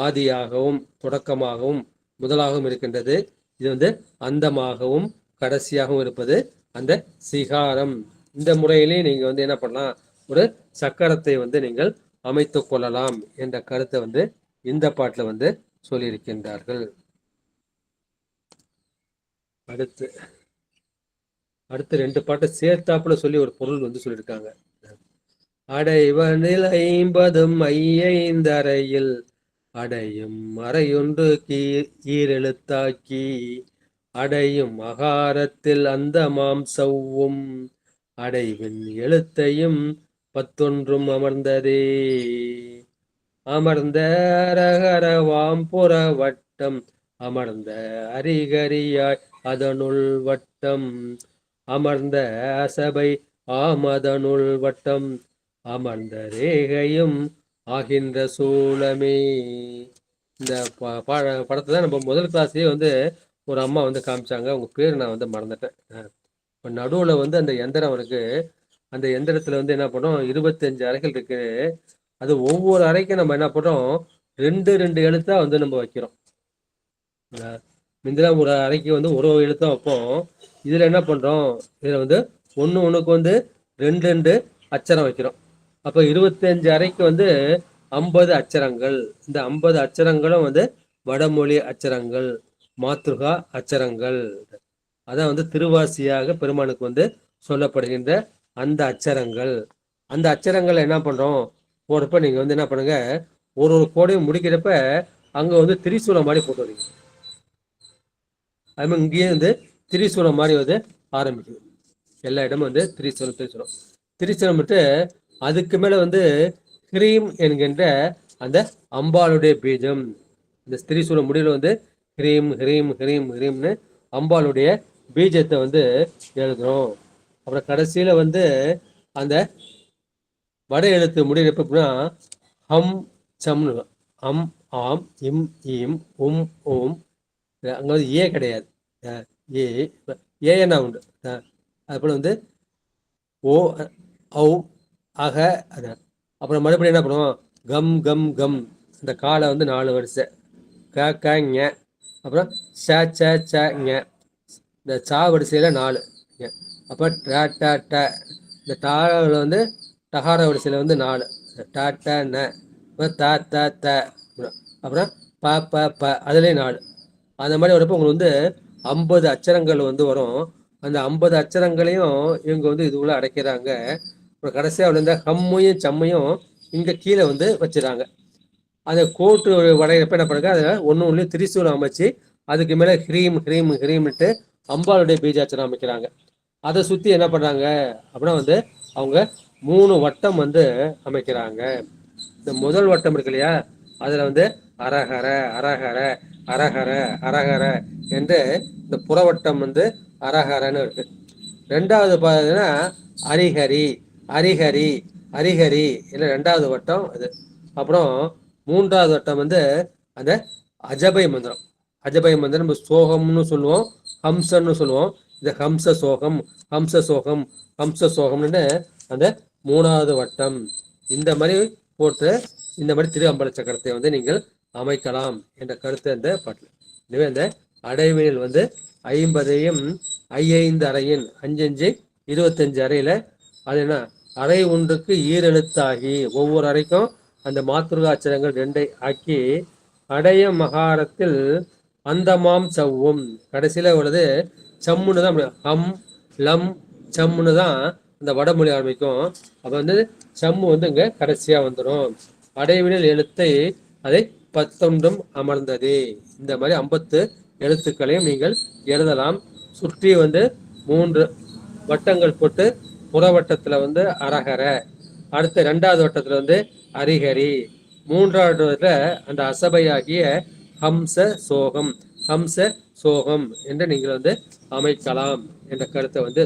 ஆதியாகவும் தொடக்கமாகவும் முதலாகவும் இருக்கின்றது. இது வந்து அந்தமாகவும் கடைசியாகவும் இருப்பது அந்த சிகாரம். இந்த முறையிலே நீங்கள் வந்து என்ன பண்ணலாம், ஒரு சக்கரத்தை வந்து நீங்கள் அமைத்து கொள்ளலாம் என்ற கருத்தை வந்து இந்த பாட்டில் வந்து சொல்லியிருக்கின்றார்கள். அடுத்து அடுத்து 2 பாட்டை சேர்த்தாப்புல சொல்லி ஒரு பொருள் வந்து சொல்லியிருக்காங்க. அடைவனில் 50 ஐயைந்தரையில் அடையும் மறையொன்று ஈரெழுத்தாக்கி அடையும் அகாரத்தில் அந்த மாம்சவும் அடைவின் எழுத்தையும் 11 அமர்ந்ததே. அமர்ந்த அரகரவாம் புற வட்டம் அமர்ந்த அரிகரியாய் அதனுள் வட்டம் அமர்ந்த அசபை ஆமதனுள் வட்டம் அமர்ந்த ரேகையும் ஆகின்ற சூலமே. இந்த படத்தை தான் நம்ம முதல் கிளாஸ்லயே வந்து ஒரு அம்மா வந்து காமிச்சாங்க. அவங்க பேர் நான் வந்து மறந்துட்டேன். இப்போ நடுவில் வந்து அந்த எந்திரம் இருக்கு. அந்த எந்திரத்துல வந்து என்ன பண்ணோம், 25 அறைகள் இருக்கு. அது ஒவ்வொரு அறைக்கும் நம்ம என்ன பண்றோம், 2 எழுத்தா வந்து நம்ம வைக்கிறோம். முந்தின ஒரு அறைக்கு வந்து ஒரு எழுத்தா வைப்போம். இதுல என்ன பண்றோம், இதுல வந்து ஒண்ணுக்கு வந்து 2 அச்சரம் வைக்கிறோம். அப்ப 25 அறைக்கு வந்து 50 அச்சரங்கள். இந்த 50 அச்சரங்களும் வந்து வடமொழி அச்சரங்கள், மாத்ருகா அச்சரங்கள். அதான் வந்து திருவாசியாக பெருமானுக்கு வந்து சொல்லப்படுகின்ற அந்த அச்சரங்கள். அந்த அச்சரங்களை என்ன பண்றோம் போறப்ப நீங்க வந்து என்ன பண்ணுங்க, ஒரு கோடையும் முடிக்கிறப்ப அங்க வந்து திரிசூலம் மாதிரி போட்டு வரீங்க. அது மாதிரி இங்கேயே வந்து திரிசூலம் மாதிரி வந்து ஆரம்பிக்குது. எல்லா இடமும் வந்து திரிசூலம் விட்டு அதுக்கு மேல வந்து ஹ்ரீம் என்கின்ற அந்த அம்பாளுடைய பீஜம். இந்த திரிசூலம் முடிவில் வந்து ஹ்ரீம் ஹ்ரீம் ஹ்ரீம் ஹ்ரீம்னு அம்பாளுடைய பீஜத்தை வந்து எழுதுறோம். அப்புறம் கடைசியில வந்து அந்த வட எழுத்து முடிகிறப்ப அப்படின்னா ஹம் சம்னு அம் ஆம் இம் ஈம் உம் ஓம். அங்கே வந்து ஏ கிடையாது, ஏ ஏன்னா உண்டு. அதுபோல் வந்து ஓ ஔ அக அத. அப்புறம் மறுபடியும் என்ன பண்ணுவோம், கம் கம் கம். இந்த காலை வந்து 4 வரிசை க க ஞ. அப்புறம் ச ச ச ஞ. இந்த சா வரிசையில் 4. அப்போ ட ட ட. இந்த டாவில் வந்து டகார வரிசையில் வந்து 4. ட ட ந. த த த. அப்புறம் ப ப ப அதுலேயும் 4. அந்த மாதிரி வரப்போ உங்களுக்கு வந்து 50 அச்சரங்கள் வந்து வரும். அந்த 50 அச்சரங்களையும் இவங்க வந்து இதுக்குள்ள அடைக்கிறாங்க. அப்புறம் கடைசியாக வந்து ஹம்மையும் சம்மையும் இங்கே கீழே வந்து வச்சுறாங்க. அந்த கோட்டு வரைகிறப்ப என்ன பண்ணுங்க, அதை ஒன்று திரிசூலம் அமைச்சு அதுக்கு மேலே ஹ்ரீம் ஹ்ரீம் ஹ்ரீம்ட்டு அம்பாளுடைய பீஜாச்சரம் அமைக்கிறாங்க. அதை சுற்றி என்ன பண்ணுறாங்க அப்படின்னா வந்து அவங்க 3 வட்டம் வந்து அமைக்கிறாங்க. இந்த முதல் வட்டம் இருக்கு இல்லையா, அதில் வந்து அரஹர அரஹர அரஹர அரஹர என்று இந்த புறவட்டம் வந்து அரஹரன்னு இருக்கு. ரெண்டாவது பார்த்தீங்கன்னா அரிஹரி அரிஹரி அரிஹரி இல்லை 2வது வட்டம் அது. அப்புறம் 3வது வட்டம் வந்து அந்த அஜபை மந்திரம். அஜபை மந்திரம் நம்ம சோகம்னு சொல்லுவோம், ஹம்சன்னு சொல்லுவோம். இந்த ஹம்ச சோகம் ஹம்ச சோகம் ஹம்ச சோகம்னு அந்த 3வது வட்டம். இந்த மாதிரி போட்டு இந்த மாதிரி திரு அம்பல சக்கரத்தை வந்து நீங்கள் அமைக்கலாம் என்ற கருத்து அந்த பாட்டில். எனவே அந்த அடைவியல் வந்து 50ஐயும் 5 அறையின் 5 25 அறையில அது என்ன அறை ஒன்றுக்கு ஈரெழுத்தாகி ஒவ்வொரு அறைக்கும் அந்த மாத்ருகாட்சரங்கள் 2 ஆக்கி அடைய மகாரத்தில் அந்தமாம் சவ்வும் கடைசியில உள்ளது சம்முன்னு தான். ஹம் லம் சம்முன்னு தான் இந்த வடமொழி ஆரம்பிக்கும். அப்போ வந்து சம்மு வந்து இங்க கடைசியா வந்துடும். அடைவினில் எழுத்தை அதை 11 அமர்ந்தது. இந்த மாதிரி 50 எழுத்துக்களையும் நீங்கள் எழுதலாம். சுற்றி வந்து 3 வட்டங்கள் போட்டு புறவட்டத்துல வந்து அரகர, அடுத்த 2வது வட்டத்துல வந்து அரிஹரி, 3வது வட்டத்துல அந்த அசபையாகிய ஹம்ச சோகம் ஹம்ச சோகம் என்று நீங்கள் வந்து அமைக்கலாம் என்ற கருத்தை வந்து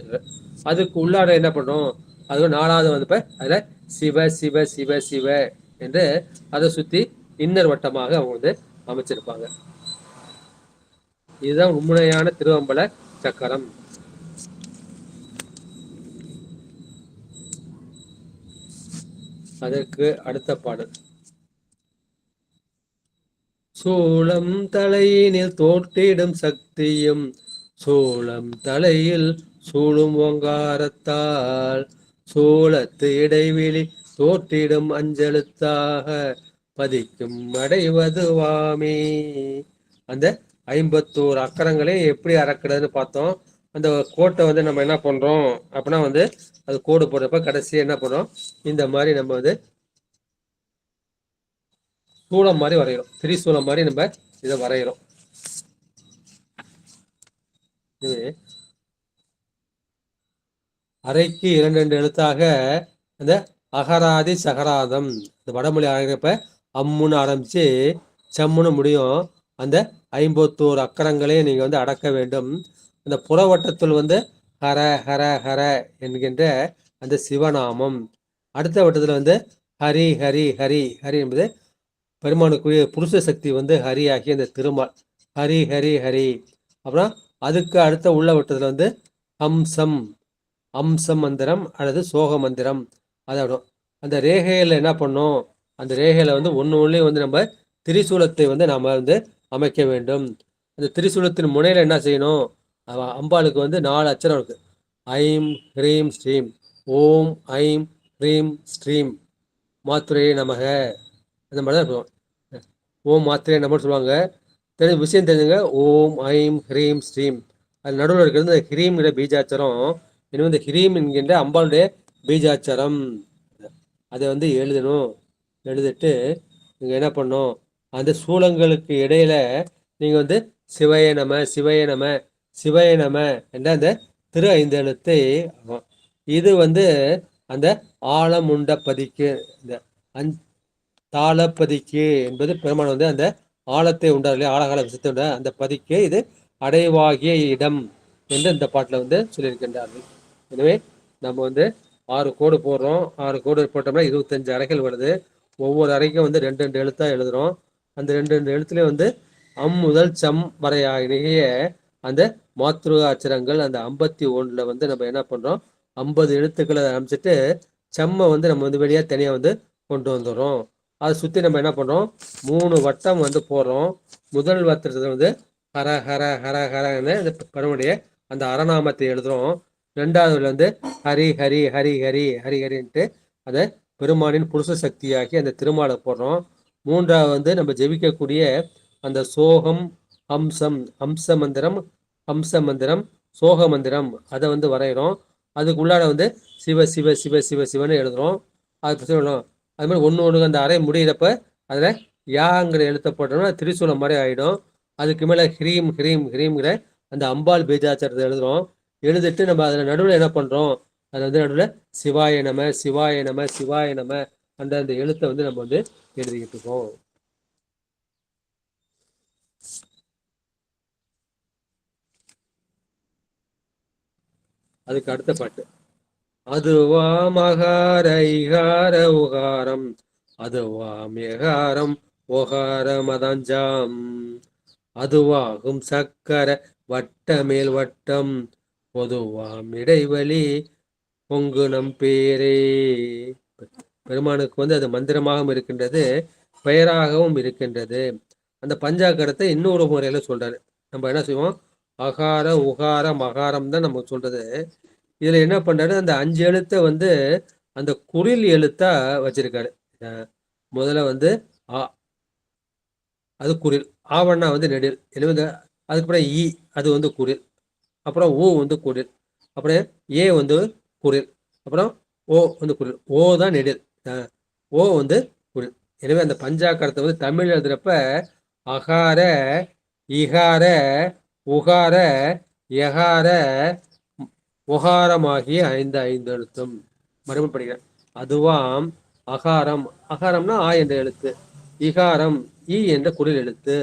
அதுக்கு உள்ளாட என்ன பண்ணும், அது 4வது வந்து அதுல சிவ சிவ சிவ சிவ என்று அதை சுத்தி இன்னர் வட்டமாக அவங்க வந்து அமைச்சிருப்பாங்க. இதுதான் உண்மையான திருவம்பல சக்கரம். அதற்கு அடுத்த பாடல் சூளம் தலையினில் தோற்றிடும் சக்தியும் சூளம் தலையில் சூழும் ஓங்காரத்தால் சூளத்து இடைவெளி தோற்றிடும் அஞ்செழுத்தாக பதிக்கும் அடைவதுவாமே. அந்த 51 அக்கரங்களையும் எப்படி அறக்கிறதுன்னு பார்த்தோம். அந்த கோட்டை வந்து நம்ம என்ன பண்றோம் அப்படின்னா வந்து அது கோடு போடுறப்ப கடைசியா என்ன பண்றோம், இந்த மாதிரி நம்ம வந்து சூளம் மாதிரி வரைகிறோம், திரிசூலம் மாதிரி நம்ம இதை வரைகிறோம். இது அறைக்கு 2 எழுத்தாக அந்த அகராதி சகராதம். இந்த வடமொழி ஆகிறப்ப அம்முன்னு ஆரம்பிச்சு சம்முன்னு முடியும். அந்த 51 அக்கரங்களையும் நீங்க வந்து அடக்க வேண்டும். அந்த புறவட்டத்தில் வந்து ஹர ஹர ஹர என்கின்ற அந்த சிவநாமம். அடுத்த வட்டத்தில் வந்து ஹரி ஹரி ஹரி ஹரி என்பது பெருமானுக்குரிய புருஷ சக்தி வந்து ஹரி ஆகிய அந்த திருமால். ஹரி ஹரி ஹரி. அப்புறம் அதுக்கு அடுத்த உள்ள வட்டத்தில் வந்து ஹம்சம் அம்சம் மந்திரம் அல்லது சோக மந்திரம். அதோட அந்த ரேகையில் என்ன பண்ணோம், அந்த ரேகையில் வந்து ஒன்றுலேயும் வந்து நம்ம திரிசூலத்தை வந்து நாம் வந்து அமைக்க வேண்டும். அந்த திரிசூலத்தின் முனையில் என்ன செய்யணும், அம்பாளுக்கு வந்து 4 அச்சரம் இருக்குது. ஐம் ஹ்ரீம் ஸ்ரீம். ஓம் ஐம் ஹ்ரீம் ஸ்ரீம் மாத்ரே நமக. அந்த மாதிரி தான் இருக்கும். ஓம் மாத்திரை நம்ம சொல்லுவாங்க. தெரிஞ்ச விஷயம் தெரிஞ்சுங்க. ஓம் ஐம் ஹ்ரீம் ஸ்ரீம். அது நடுவில் இருக்கிறது இந்த ஹ்ரீம்ங்கிற பீஜாச்சரம். இன்னும் இந்த ஹ்ரீம் என்கின்ற அம்பாளுடைய பீஜாச்சரம். அதை வந்து எழுதணும். எழுதிட்டு நீங்கள் என்ன பண்ணணும், அந்த சூலங்களுக்கு இடையில நீங்கள் வந்து சிவய நம சிவய நம சிவய நம என்ற அந்த திரு 5 எழுத்தை இது வந்து அந்த ஆழமுண்ட பதிக்கு இந்த தாளப்பதிக்கு என்பது பெருமான் வந்து அந்த ஆழத்தை உண்டார் இல்லையா, ஆழகால விஷயத்தை உண்டார் அந்த பதிக்கு இது அடைவாகிய இடம் என்று இந்த பாட்டில் வந்து சொல்லியிருக்கின்றார்கள். எனவே நம்ம வந்து 6 கோடு போடுறோம். 6 கோடு போட்டோம்னா 25 அறைகள் வருது. ஒவ்வொரு அறைக்கும் வந்து 2 எழுத்தா எழுதுறோம். அந்த 2 எழுத்துலேயும் வந்து அம் முதல் சம் வரையாகிய அந்த மாத்ரு அச்சரங்கள் அந்த 51 வந்து நம்ம என்ன பண்றோம், 50 எழுத்துக்களை அமைச்சிட்டு செம்மை வந்து நம்ம வந்து வெளியே தனியாக வந்து கொண்டு வந்துடுறோம். அதை சுற்றி நம்ம என்ன பண்ணுறோம், 3 வட்டம் வந்து போடுறோம். முதல் வட்டத்தில் வந்து ஹர ஹர ஹர ஹரன்னு அந்த பெருமுடைய அந்த அறநாமத்தை எழுதுகிறோம். ரெண்டாவதுல வந்து ஹரி ஹரி ஹரி ஹரி ஹரி ஹரின்ட்டு அதை பெருமானின் புருஷ சக்தியாக்கி அந்த திருமாலை போடுறோம். மூன்றாவது வந்து நம்ம ஜெபிக்கக்கூடிய அந்த சோகம் ஹம்சம் ஹம்ச மந்திரம் ஹம்ச மந்திரம் சோக மந்திரம் அதை வந்து வரைகிறோம். அதுக்குள்ளார வந்து சிவ சிவ சிவ சிவ சிவன்னு எழுதுகிறோம். அது சொல்லணும். அது மாதிரி ஒன்று அந்த அறை முடிகிறப்ப அதில் யாங்கிற எழுத்த போட்டோம்னா திரிசூலம் மாதிரி ஆகிடும். அதுக்கு மேலே ஹ்ரீம் ஹ்ரீம் ஹ்ரீம்ங்கிற அந்த அம்பாள் பீஜாச்சரத்தை எழுதுகிறோம். எழுதிட்டு நம்ம அதில் நடுவில் என்ன பண்ணுறோம், அதில் வந்து நடுவில் சிவாய நம சிவாய நம சிவாய நம அந்த எழுத்தை வந்து நம்ம வந்து எழுதிக்கிட்டு இருக்கோம். அதுக்கு அடுத்த பாட்டு அதுவா மகார இகார உகாரம் அதுவா மேகாரம் ஓகார மதஞ்சாம் அதுவாகும் சக்கர வட்ட மேல் வட்டம் பொதுவாம் இடைவெளி பொங்கு நம் பேரே. பெருமானுக்கு வந்து அது மந்திரமாகவும் இருக்கின்றது, பெயராகவும் இருக்கின்றது. அந்த பஞ்சாக்கரத்தை இன்னொரு முறையில சொல்றாரு. நம்ம என்ன செய்வோம், அகார உகார மகாரம் தான் நம்ம சொல்றது. இதுல என்ன பண்றாரு, அந்த 5 எழுத்தை வந்து அந்த குறில் எழுத்தா வச்சிருக்காரு. முதல்ல வந்து ஆ, அது குரில். ஆவண்ணா வந்து நெடில். எனவே அதுக்கப்புறம் இ அது வந்து குரில். அப்புறம் ஊ வந்து குரில். அப்புறம் ஏ வந்து குரில். அப்புறம் ஓ வந்து குரில். ஓ தான் நெடில். ஓ வந்து குரில். எனவே அந்த பஞ்சாக்கரத்தை வந்து தமிழ் எழுதுறப்ப அகார இகார உகார எகார உகாரமாகிய 5 எழுத்தும். மறுபடியும் படிக்கிறேன். அதுவாம் அகாரம். அகாரம்னா ஆ என்ற எழுத்து. இகாரம் இ என்ற குரில் எழுத்து.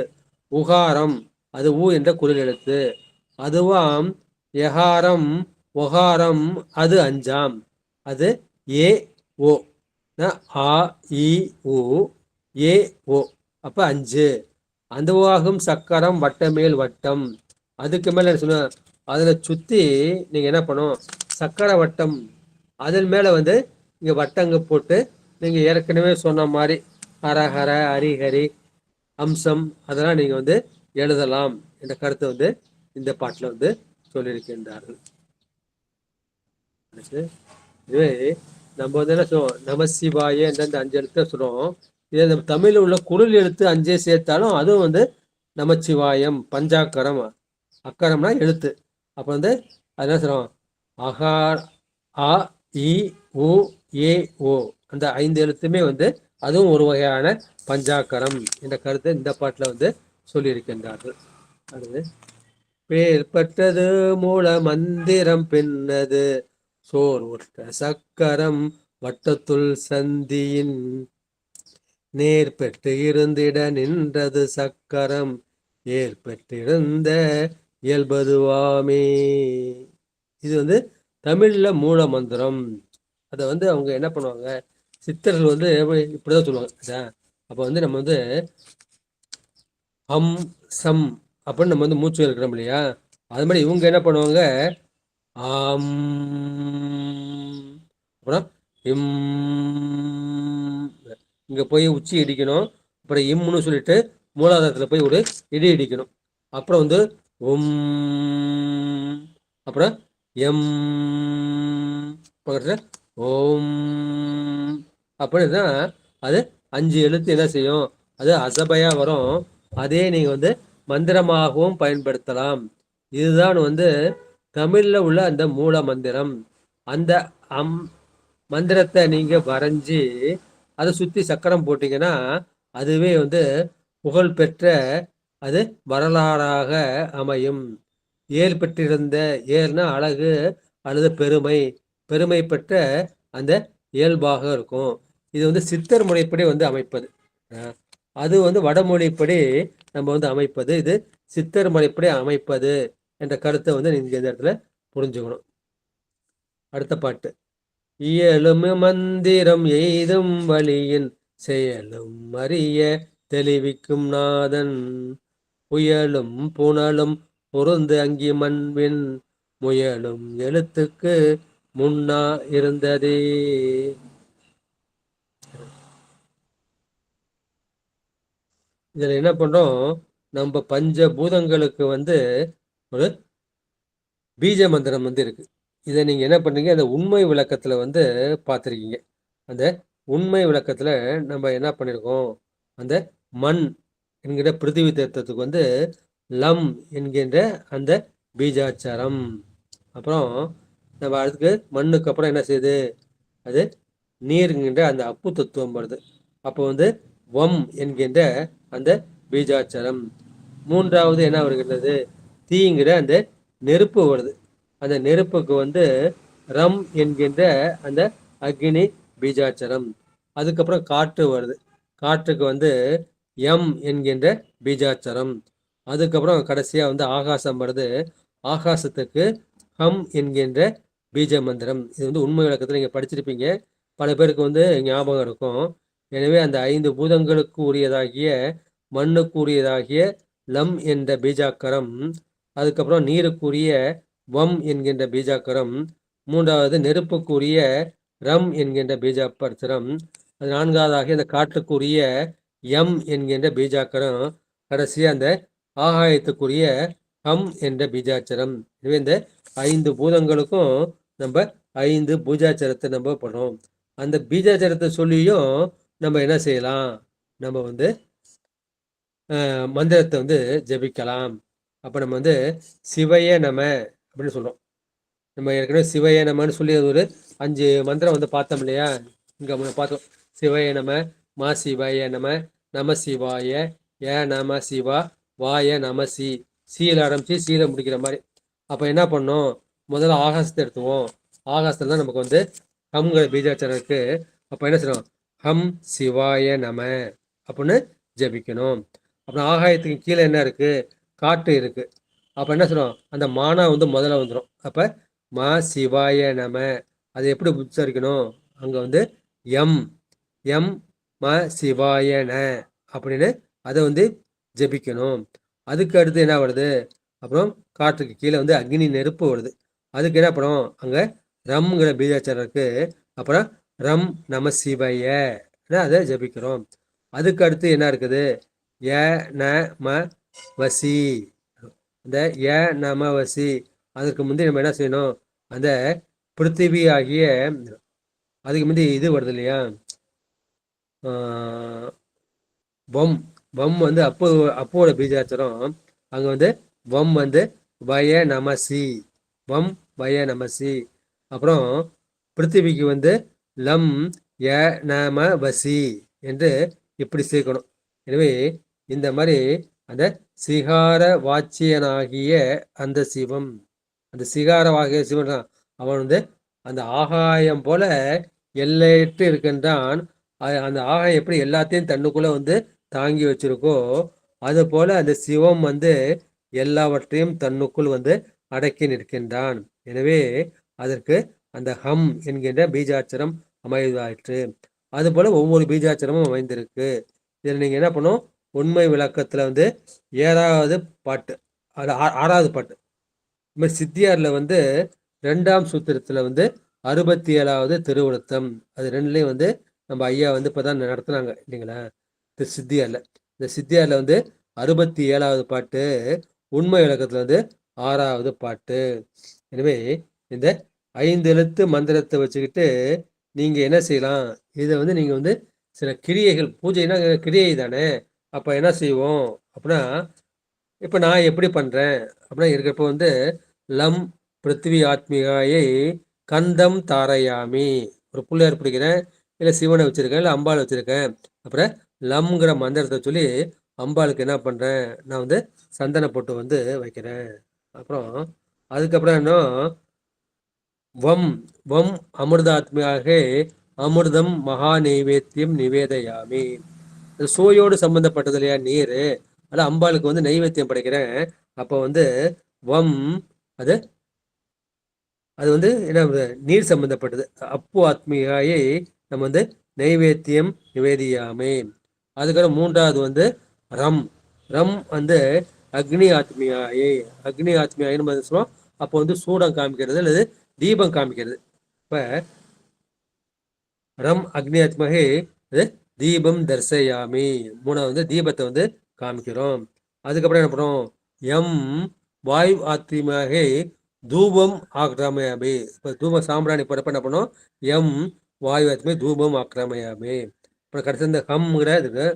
உகாரம் அது ஊ என்ற குரில் எழுத்து. அதுவாம் எகாரம் ஒகாரம் அது 5ஆம். அது ஏ ஓ. ஆ இ உ ஏ ஓ அப்ப 5. அதுவாகும் சக்கரம் வட்டமேல் வட்டம். அதுக்கு மேல சொன்ன அதுல சுத்தி நீங்க என்ன பண்ணும், சக்கர வட்டம் அதன் மேல வந்து இங்க வட்டங்க போட்டு நீங்க ஏற்கனவே சொன்ன மாதிரி ஹரஹர ஹரிஹரி அம்சம் அதெல்லாம் நீங்க வந்து எழுதலாம் என்ற கருத்தை வந்து இந்த பாட்டில் வந்து சொல்லியிருக்கின்றார்கள். இதுவே நம்ம வந்து என்ன சொல்லுவோம், நமசிவாய இந்த 5 எழுத்த சொல்லுவோம். இதே நம்ம தமிழில் உள்ள குரில் எழுத்து 5 சேர்த்தாலும் அதுவும் வந்து நமச்சிவாயம் பஞ்சாக்கரம். அக்கரம்னா எழுத்து. அப்போ வந்து அது என்ன சொல்லுவோம், அகார் அ இ உ ஏ ஓ அந்த 5 எழுத்துமே வந்து அதுவும் ஒரு வகையான பஞ்சாக்கரம் என்ற கருத்தை இந்த பாட்டில் வந்து சொல்லியிருக்கின்றார்கள். அடுத்து பேர்பட்டது மூல மந்திரம் பின்னது சோர் ஒற்ற சக்கரம் வட்டத்துள் சந்தியின் நேர்பெற்று இருந்திட நின்றது சக்கரம் ஏற்பெற்றிருந்த இயல்பதுவாமே. இது வந்து தமிழ்ல மூல மந்திரம். அதை வந்து அவங்க என்ன பண்ணுவாங்க, சித்தர்கள் வந்து இப்படிதான் சொல்லுவாங்க. அப்போ வந்து நம்ம வந்து ஹம் சம் அப்படின்னு நம்ம வந்து மூச்சு இருக்கிறோம் இல்லையா, அது மாதிரி இவங்க என்ன பண்ணுவாங்க, ஆம் அப்புறம் இம், இங்க போய் உச்சி இடிக்கணும், அப்புறம் இம்னு சொல்லிட்டு மூலாதாரத்துல போய் ஒரு இடி இடிக்கணும், அப்புறம் வந்து உம், அப்புறம் எம், பக்கத்துல ஓம், அப்படிதான். அது 5 எழுத்து என்ன செய்யும், அது அசபையா வரும். அதே நீங்க வந்து மந்திரமாகவும் பயன்படுத்தலாம். இதுதான் வந்து தமிழ்ல உள்ள அந்த மூல மந்திரம். அந்த அம் மந்திரத்தை நீங்க வரைஞ்சி அதை சுத்தி சக்கரம் போட்டீங்கன்னா அதுவே வந்து புகழ் பெற்ற அது வரலாறாக அமையும். ஏர் பெற்றிருந்த, ஏர்னா அழகு அல்லது பெருமை, பெருமை பெற்ற அந்த இயல்பாக இருக்கும். இது வந்து சித்தர் முறைப்படி வந்து அமைப்பது. அது வந்து வடமொழிப்படி நம்ம வந்து அமைப்பது. இது சித்தர் முறைப்படி அமைப்பது என்ற கருத்தை வந்து நீங்க இந்த இடத்துல புரிஞ்சுக்கணும். அடுத்த பாட்டு. இயலும் மந்திரம் எய்தும் வழியின் செயலும் அறிய தெளிவிக்கும் நாதன் புயலும் புனலும் பொருந்து அங்கி மண்வின் முயலும் எழுத்துக்கு முன்னா இருந்ததே. இதுல என்ன பண்றோம், நம்ம பஞ்ச பூதங்களுக்கு வந்து ஒரு பீஜ மந்திரம் வந்து இருக்கு. இதை நீங்க என்ன பண்றீங்க, அந்த உண்மை விளக்கத்துல வந்து பார்த்துருக்கீங்க. அந்த உண்மை விளக்கத்துல நம்ம என்ன பண்ணிருக்கோம், அந்த மண் என்கிற பிருத்திவி தத்துவத்துக்கு வந்து லம் என்கின்ற அந்த பீஜாச்சாரம். அப்புறம் நம்ம அதுக்கு மண்ணுக்கு அப்புறம் என்ன செய்யுது, அது நீர்கின்ற அந்த அப்பு தத்துவம் வருது. அப்போ வந்து வம் என்கின்ற அந்த பீஜாச்சாரம். மூன்றாவது என்ன வருகின்றது, தீங்கிற அந்த நெருப்பு வருது. அந்த நெருப்புக்கு வந்து ரம் என்கின்ற அந்த அக்னி பீஜாச்சரம். அதுக்கப்புறம் காற்று வருது. காற்றுக்கு வந்து எம் என்கின்ற பீஜாச்சரம். அதுக்கப்புறம் கடைசியா வந்து ஆகாசம் வருது. ஆகாசத்துக்கு ஹம் என்கின்ற பீஜ மந்திரம். இது வந்து உண்மை விளக்கத்தில் நீங்க படிச்சிருப்பீங்க, பல பேருக்கு வந்து ஞாபகம் இருக்கும். எனவே அந்த 5 பூதங்களுக்கு உரியதாகிய மண்ணுக்கு உரியதாகிய லம் என்ற பீஜாக்கரம், அதுக்கப்புறம் நீருக்குரிய வம் என்கின்ற பீஜாக்கரம், மூன்றாவது நெருப்புக்குரிய ரம் என்கின்ற பீஜாப்பரச்சரம், அது நான்காவதாக இந்த காற்றுக்குரிய எம் என்கின்ற பீஜாக்கரம், கடைசியா அந்த ஆகாயத்துக்குரிய ஹம் என்ற பீஜாச்சரம். எனவே இந்த 5 பூதங்களுக்கும் நம்ம 5 பூஜாச்சரத்தை நம்ம பண்ணுறோம். அந்த பீஜாச்சரத்தை சொல்லியும் நம்ம என்ன செய்யலாம், நம்ம வந்து மந்திரத்தை வந்து ஜபிக்கலாம். அப்போ நம்ம வந்து சிவய நம அப்படின்னு சொல்கிறோம். நம்ம ஏற்கனவே சிவய நமன்னு சொல்லி ஒரு 5 மந்திரம் வந்து பார்த்தோம் இல்லையா, இங்கே பார்த்தோம். சிவய நம, மா சிவாய நம, நம சிவாய, ஏ நம சிவா, வாய நம சி, சீல ஆரம்பிச்சு சீல முடிக்கிற மாதிரி. அப்போ என்ன பண்ணோம், முதல்ல ஆகாசத்தை எடுத்துவோம். ஆகாசத்தில் தான் நமக்கு வந்து ஹம்ங்கிற பீஜாச்சாரம் இருக்கு. அப்போ என்ன செய்யணும், ஹம் சிவாய நம அப்படின்னு ஜபிக்கணும். அப்புறம் ஆகாயத்துக்கு கீழே என்ன இருக்கு, காற்று இருக்கு. அப்போ என்ன செய்யணும், அந்த மானா வந்து முதல்ல வந்துடும். அப்போ மா சிவாய நம, அதை எப்படி உச்சரிக்கணும், அங்கே வந்து எம், எம் ம சிவாய ந அப்படின்னு அதை வந்து ஜபிக்கணும். அதுக்கு அடுத்து என்ன வருது, அப்புறம் காற்றுக்கு கீழே வந்து அக்னி நெருப்பு வருது. அதுக்கு என்ன பண்ணும், அங்கே ரம்ங்கிற பீஜாச்சாரம் இருக்கு. அப்புறம் ரம் நம சிவய அதை ஜபிக்கிறோம். அதுக்கு அடுத்து என்ன இருக்குது, ய ந ம வசி, இந்த ய நம வசி. அதுக்கு முந்தைய நம்ம என்ன செய்யணும், அந்த பிருத்திவி ஆகிய, அதுக்கு முந்தி இது வருது இல்லையா, வம், வம் வந்து அப்போட பீஜாச்சரம். அங்கே வந்து வம் வந்து வய நமசி, வம் வய நமசி. அப்புறம் பிருத்திவிக்கு வந்து லம் ய நம வசி என்று இப்படி சேர்க்கணும். எனவே இந்த மாதிரி அந்த சிகார வாச்சியனாகிய அந்த சிவம், அந்த சிகார வாகிய சிவன் தான் அவன் வந்து அந்த ஆகாயம் போல எல்லையற்று இருக்கின்றான். அந்த ஆகாயம் எப்படி எல்லாத்தையும் தன்னுக்குள்ள வந்து தாங்கி வச்சிருக்கோ, அது போல அந்த சிவம் வந்து எல்லாவற்றையும் தன்னுக்குள் வந்து அடக்கி நிற்கின்றான். எனவே அதற்கு அந்த ஹம் என்கின்ற பீஜாட்சரம் அமைவதாயிற்று. அதுபோல ஒவ்வொரு பீஜாட்சரமும் அமைந்திருக்கு. இதில் நீங்க என்ன பண்ணும், உண்மை விளக்கத்துல வந்து 7வது பாட்டு, அது 6வது பாட்டு. இது மாதிரி சித்தியார்ல வந்து 2ஆம் சூத்திரத்துல வந்து 67வது திருவிழுத்தம். அது ரெண்டுலயும் வந்து நம்ம ஐயா வந்து இப்பதான் நடத்துனாங்க இல்லைங்களா, சித்தியார்ல. இந்த சித்தியார்ல வந்து 67வது பாட்டு, உண்மை விளக்கத்துல வந்து 6வது பாட்டு. எனவே இந்த 5 எழுத்து மந்திரத்தை வச்சுக்கிட்டு நீங்க என்ன செய்யலாம், இதை வந்து நீங்க வந்து சில கிரியைகள், பூஜைனா கிரியை தானே. அப்ப என்ன செய்வோம் அப்படின்னா, இப்ப நான் எப்படி பண்றேன் அப்படின்னா இருக்கிறப்ப வந்து லம் பிருத்திவி ஆத்மிகாயை கந்தம் தாரையாமி, ஒரு பிள்ளையார் பிடிக்கிறேன், இல்லை சிவனை வச்சிருக்கேன், இல்லை அம்பாள் வச்சிருக்கேன். அப்புறம் லம்ங்கிற மந்திரத்தை சொல்லி அம்பாளுக்கு என்ன பண்றேன், நான் வந்து சந்தன போட்டு வந்து வைக்கிறேன். அப்புறம் அதுக்கப்புறம் என்ன, வம் வம் அமிர்தாத்மியாக அமிர்தம் மகா நைவேத்தியம் நிவேதயாமி. சோயோடு சம்பந்தப்பட்டது இல்லையா நீர், அதான் அம்பாளுக்கு வந்து நைவேத்தியம் படைக்கிறேன். அப்போ வந்து வம் அது அது வந்து என்ன நீர் சம்பந்தப்பட்டது. அப்பு ஆத்மிகாயை நம்ம வந்து நைவேத்தியம் நிவேதியாமே. அதுக்கப்புறம் 3வது வந்து ரம் ரம் வந்து அக்னி ஆத்மியாயை, அக்னி ஆத்மியாயின்னு சொல்லுவோம். அப்போ வந்து சூடம் காமிக்கிறது அல்லது தீபம் காமிக்கிறது. இப்ப ரம் அக்னி ஆத்மகே தீபம் தர்சயாமி, 3வது வந்து தீபத்தை வந்து காமிக்கிறோம். அதுக்கப்புறம் என்ன பண்ணுறோம், எம் வாயு ஆத்மகே தூபம் ஆக்ரமயாமி. இப்போ தூபம் சாம்பிராணி போடுறப்ப என்ன பண்ணோம், எம் வாயு ஆத்மே தூபம் ஆக்ரமயாமி. அப்புறம் கடைசி இந்த ஹம்ங்கிற இதுக்கு,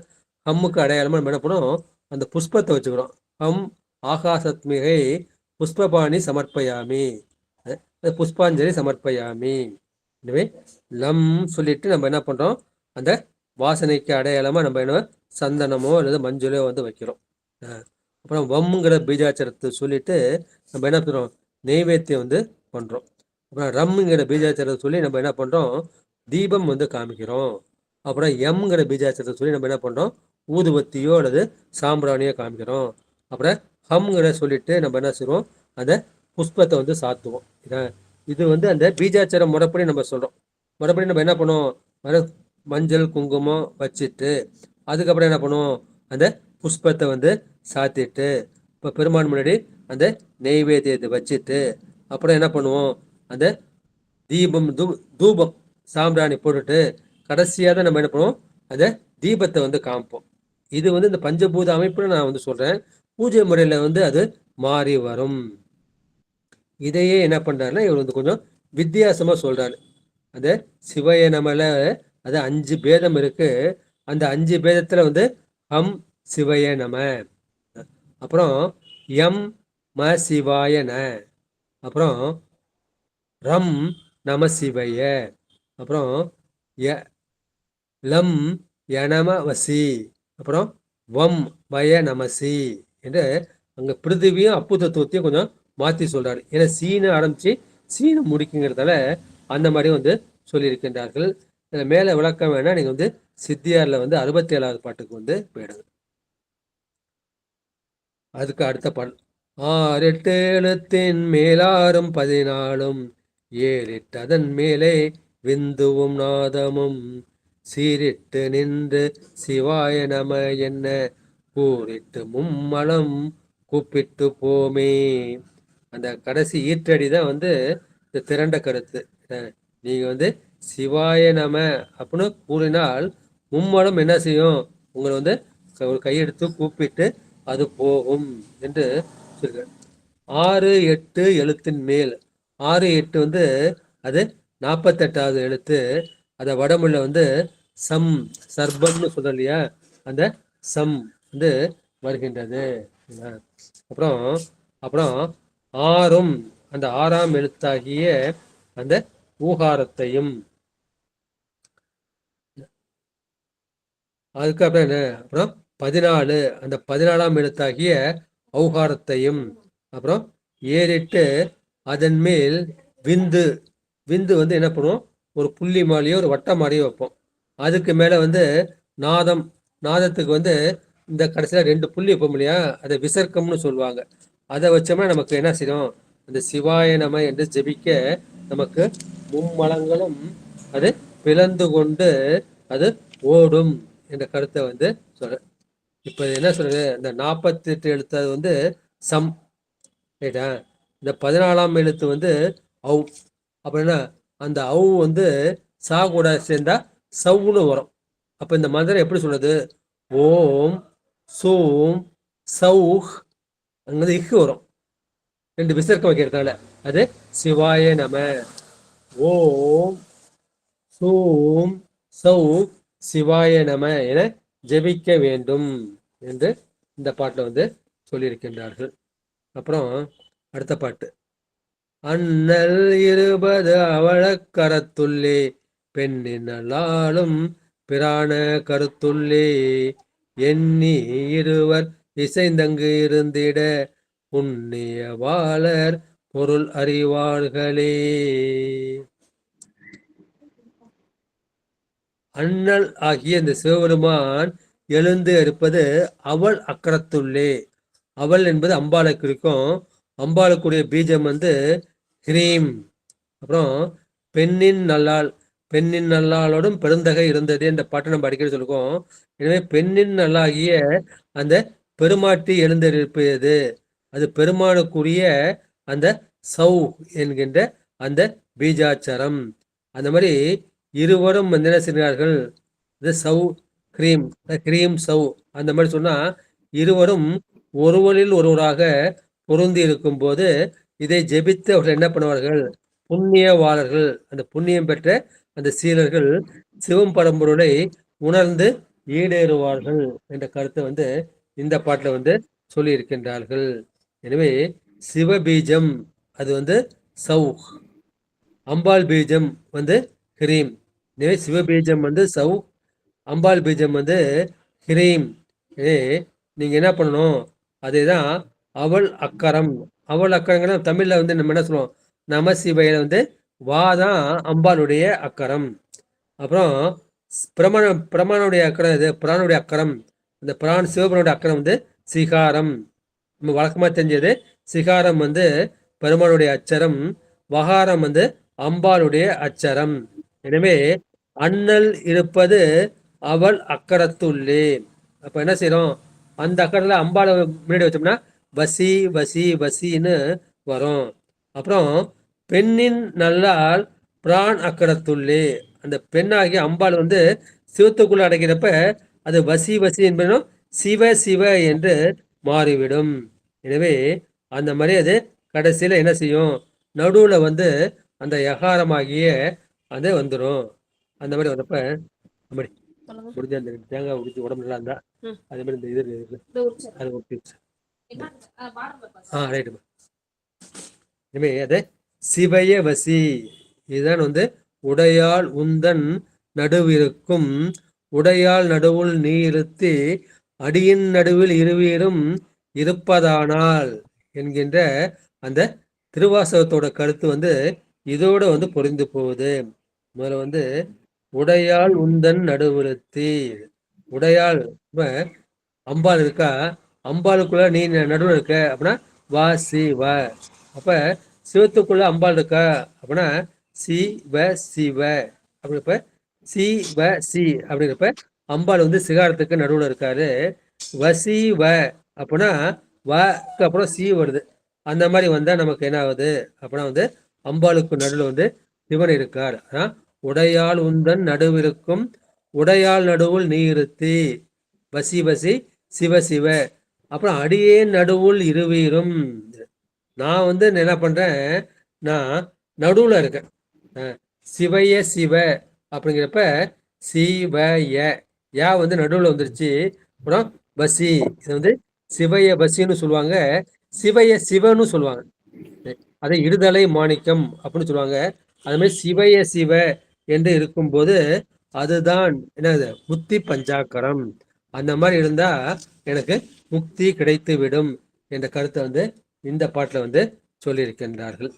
ஹம்முக்கு அடையாளமாக நம்ம என்ன பண்ணோம், அந்த புஷ்பத்தை வச்சுக்கிறோம். ஹம் ஆகாசத்மிகை புஷ்பபாணி சமர்ப்பயாமி, புஷ்பாஞ்சலி சமர்ப்பயாமி. எனவே லம் சொல்லிட்டு நம்ம என்ன பண்றோம், அந்த வாசனைக்கு அடையாளமா நம்ம என்ன சந்தனமோ அல்லது மஞ்சளோ வந்து வைக்கிறோம். அப்புறம் வம்ங்கிற பீஜாச்சரத்தை சொல்லிட்டு நம்ம என்ன பண்றோம், நெய்வேத்தியம் வந்து பண்றோம். அப்புறம் ரம்ங்கிற பீஜாச்சரத்தை சொல்லி நம்ம என்ன பண்றோம், தீபம் வந்து காமிக்கிறோம். அப்புறம் எம்ங்கிற பீஜாச்சரத்தை சொல்லி நம்ம என்ன பண்றோம், ஊதுபத்தியோ அல்லது சாம்பிராணியோ காமிக்கிறோம். அப்புறம் ஹம்ங்கிற சொல்லிட்டு நம்ம என்ன செய்வோம், அந்த புஷ்பத்தை வந்து சாத்துவோம். இது வந்து அந்த பீஜாச்சார முறைப்படி நம்ம சொல்றோம். முறைப்படி நம்ம என்ன பண்ணுவோம், மஞ்சள் குங்குமம் வச்சுட்டு அதுக்கப்புறம் என்ன பண்ணுவோம், அந்த புஷ்பத்தை வந்து சாத்திட்டு இப்போ பெருமான் முன்னாடி அந்த நெய்வேத்தியத்தை வச்சுட்டு அப்புறம் என்ன பண்ணுவோம், அந்த தீபம் தூபம் சாம்பிராணி போட்டுட்டு கடைசியாக தான் நம்ம என்ன பண்ணுவோம், அந்த தீபத்தை வந்து காமிப்போம். இது வந்து இந்த பஞ்சபூத அமைப்புல நான் வந்து சொல்றேன். பூஜை முறையில வந்து அது மாறி வரும். இதையே என்ன பண்றாருன்னா இவர் வந்து கொஞ்சம் வித்தியாசமா சொல்றாரு. அந்த சிவய நமல அது 5 பேதம் இருக்கு. அந்த 5 பேதத்துல வந்து ஹம் சிவய நம, அப்புறம் எம் ம சிவாய ந, அப்புறம் ரம் நம சிவய, அப்புறம் லம் யனம வசி, அப்புறம் வம் வய நமசி என்று அங்க பிருத்திவியும் அப்பு தத்துவத்தையும் கொஞ்சம் மாத்தி சொல்றாரு. ஏன்னா சீனு ஆரம்பிச்சு சீனு முடிக்குங்கிறதால அந்த மாதிரி வந்து சொல்லியிருக்கின்றார்கள். மேல விளக்கம் வேணா நீங்க வந்து சித்தியார்ல வந்து 67வது பாட்டுக்கு வந்து போயிடுங்க. அதுக்கு அடுத்த பாடல், 6 எழுத்தின் மேலாரும் 14 7 அதன் மேலே விந்துவும் நாதமும் சீரிட்டு நின்று சிவாய நம என்ன கூறிட்டு மும்மலம் கூப்பிட்டு போமே. அந்த கடைசி ஈற்றடி தான் வந்து இந்த திரண்ட கருத்து. நீங்க வந்து சிவாய நம அப்படின்னு கூறினால் மும்மலம் என்ன செய்யும், உங்களை வந்து ஒரு கையெடுத்து கூப்பிட்டு அது போகும் என்று சொல்ற. 6 8 எழுத்தின் மேல், 6 8 வந்து அது 48வது எழுத்து. அத வடமொழியில வந்து சம் சர்பம்னு சொல்ற இல்லையா, அந்த சம் வந்து வருகின்றது. அப்புறம் அப்புறம் ஆறும் அந்த 6ஆம் எழுத்தாகிய அந்த ஊகாரத்தையும், அதுக்கு அப்புறம் என்ன, அப்புறம் 14 அந்த 14ஆம் எழுத்தாகிய ஔகாரத்தையும், அப்புறம் ஏறிட்டு அதன் மேல் விந்து. விந்து வந்து என்ன பண்ணுவோம், ஒரு புள்ளி மாலையோ ஒரு வட்ட மாலையோ வைப்போம். அதுக்கு மேல வந்து நாதம். நாதத்துக்கு வந்து இந்த கடைசியில 2 புள்ளி வைப்போம் இல்லையா, அதை விசர்க்கம்னு சொல்லுவாங்க. அதை வச்சோம்னா நமக்கு என்ன செய்யும், அந்த சிவாய நம என்று ஜெபிக்க நமக்கு மும்மலங்களும் அது பிளந்து கொண்டு அது ஓடும் என்ற கருத்தை வந்து சொல்ற. இப்ப இது என்ன சொல்றது, இந்த 48 எழுத்து அது வந்து சம், ரைட்டா. இந்த 14ஆம் எழுத்து வந்து ஔ. அப்ப என்ன, அந்த ஔ வந்து சா கூட சேர்ந்தா சவ்வுன்னு வரும். அப்ப இந்த மந்திரம் எப்படி சொல்றது, ஓம் சூம் சௌஹ், அங்க இக்கு வரும் 2 விசர்க்கம் வைக்கிறதுனால. அது சிவாய நம, ஓம் சூம் சௌஹ் சிவாய நம என ஜெபிக்க வேண்டும் என்று இந்த பாட்டில் வந்து சொல்லியிருக்கின்றார்கள். அப்புறம் அடுத்த பாட்டு, அண்ணல் 20 அவளக்கரத்துள்ளே பெண்ணினாலும் பிராண கருத்துள்ளே எண்ணி இருவர் இசைந்தங்கு இருந்திட புண்ணியவாளர் பொருள் அறிவார்களே. அண்ணல் ஆகிய இந்த சிவபெருமான் எழுந்து இருப்பது அவள் அக்கரத்துள்ளே. அவள் என்பது அம்பாளை குறிக்கும். அம்பாளுக்குரிய பீஜம் வந்து ஹ்ரீம். அப்புறம் பெண்ணின் நல்லாள், பெண்ணின் நல்லாளோடும் பெருந்தகை இருந்தது என்ற பாட்டை நம்ம அடிக்கடி சொல்லுவோம். எனவே பெண்ணின் நல்லாகிய அந்த பெருமாட்டி எழுந்திருப்பது அது பெருமானுக்குரிய அந்த சௌ என்கின்ற அந்த பீஜாச்சரம். அந்த மாதிரி இருவரும் வந்து என்ன செய்கிறார்கள், இது சௌ கிரீம், கிரீம் சௌ, அந்த மாதிரி சொன்னா இருவரும் ஒருவரில் ஒருவராக பொருந்தி இருக்கும் போது இதை ஜெபித்து அவர்கள் என்ன பண்ணுவார்கள், புண்ணியவாளர்கள், அந்த புண்ணியம் பெற்ற அந்த சீலர்கள் சிவம் பரம்பொருளை உணர்ந்து ஈடேறுவார்கள் என்ற கருத்தை வந்து இந்த பாட்டுல வந்து சொல்லி இருக்கின்றார்கள். எனவே சிவபீஜம் அது வந்து சௌ, அம்பாள் பீஜம் வந்து ஹிரீம். எனவே சிவபீஜம் வந்து சௌ, அம்பாள் பீஜம் வந்து ஹிரீம். நீங்க என்ன பண்ணணும், அதே தான் அவள் அக்கரம். அவள் அக்கரங்கிற தமிழ்ல வந்து நம்ம என்ன சொல்லுவோம், நம சிவையில வந்து வாதான் அம்பாளுடைய அக்கரம். அப்புறம் பிரமானுடைய அக்கரம் இது பிராணுடைய அக்கரம். இந்த பிரான் சிவபுரனுடைய அக்கரம் வந்து சிகாரம். நம்ம வழக்கமா தெரிஞ்சது சிகாரம் வந்து பெருமானுடைய அச்சரம், வகாரம் வந்து அம்பாளுடைய அச்சரம். எனவே அண்ணல் இருப்பது அவள் அக்கரத்துள்ளே. அப்ப என்ன செய்யறோம், அந்த அக்கரத்துல அம்பாளை முன்னாடி வச்சோம்னா வசி வசி வசின்னு வரும். அப்புறம் பெண்ணின் நல்லால் பிரான் அக்கரத்துள்ளே, அந்த பெண்ணாகிய அம்பாள் வந்து சிவத்துக்குள்ள அடைக்கிறப்ப அது வசி வசி என்பதும் சிவ சிவ என்று மாறிவிடும். எனவே அந்த மாதிரி அது கடைசியில என்ன செய்யும், நடுவுல வந்து அந்த யகாரமாகிய அது வந்துடும். அந்த மாதிரி வந்தப்ப அப்படி முடிஞ்ச அந்த தேங்காய் உடிச்சு உடம்பு நல்லா இருந்தா அதே மாதிரி இந்த இது அது ஒரு டிப்ஸ். ரைட்டுமா. இனிமே அது சிவய வசி, இதுதான் வந்து உடையாள் உந்தன் நடுவிருக்கும், உடையாள் நடுவுள் நீ இருத்தி அடியின் நடுவில் இருவீரும் இருப்பதானால் என்கின்ற அந்த திருவாசகத்தோட கருத்து வந்து இதோட வந்து பொறிந்து போகுது. முதல்ல வந்து உடையாள் உந்தன் நடுவிருத்தி, உடையாள் அம்பாள் இருக்கா, அம்பாளுக்குள்ள நீ நடுவில் இருக்க அப்படின்னா வா சி வ. அப்ப சிவத்துக்குள்ள அம்பாள் இருக்கா அப்படின்னா சி வ சிவ. அப்படிப்ப சி வ சி அப்படிங்கிறப்ப அம்பாள் வந்து சிகாரத்துக்கு நடுவில் இருக்காரு. வசி வ அப்படின்னா வக்கு அப்புறம் சி வருது. அந்த மாதிரி வந்தா நமக்கு என்ன ஆகுது அப்படின்னா வந்து அம்பாளுக்கு நடுவில் வந்து சிவன் இருக்கார். உடையாள் உந்தன் நடுவிருக்கும், உடையாள் நடுவுள் நீ இருத்தி வசி வசி சிவ சிவ. அப்புறம் அடியே நடுவுள் இருவீரும், நான் வந்து என்ன பண்றேன், நான் நடுவுல இருக்கேன். சிவய சிவ அப்படிங்கிறப்ப சிவய யா வந்து நடுவுல வந்துருச்சு. அப்புறம் பசி, இது வந்து சிவய பசின்னு சொல்லுவாங்க, சிவய சிவன்னு சொல்லுவாங்க. அதை இருதலை மாணிக்கம் அப்படின்னு சொல்லுவாங்க. அது மாதிரி சிவய சிவ என்று இருக்கும்போது அதுதான் என்னது முக்தி பஞ்சாக்கரம். அந்த மாதிரி இருந்தா எனக்கு முக்தி கிடைத்து விடும் என்ற கருத்தை வந்து இந்த பாட்டுல வந்து சொல்லியிருக்கின்றார்கள்.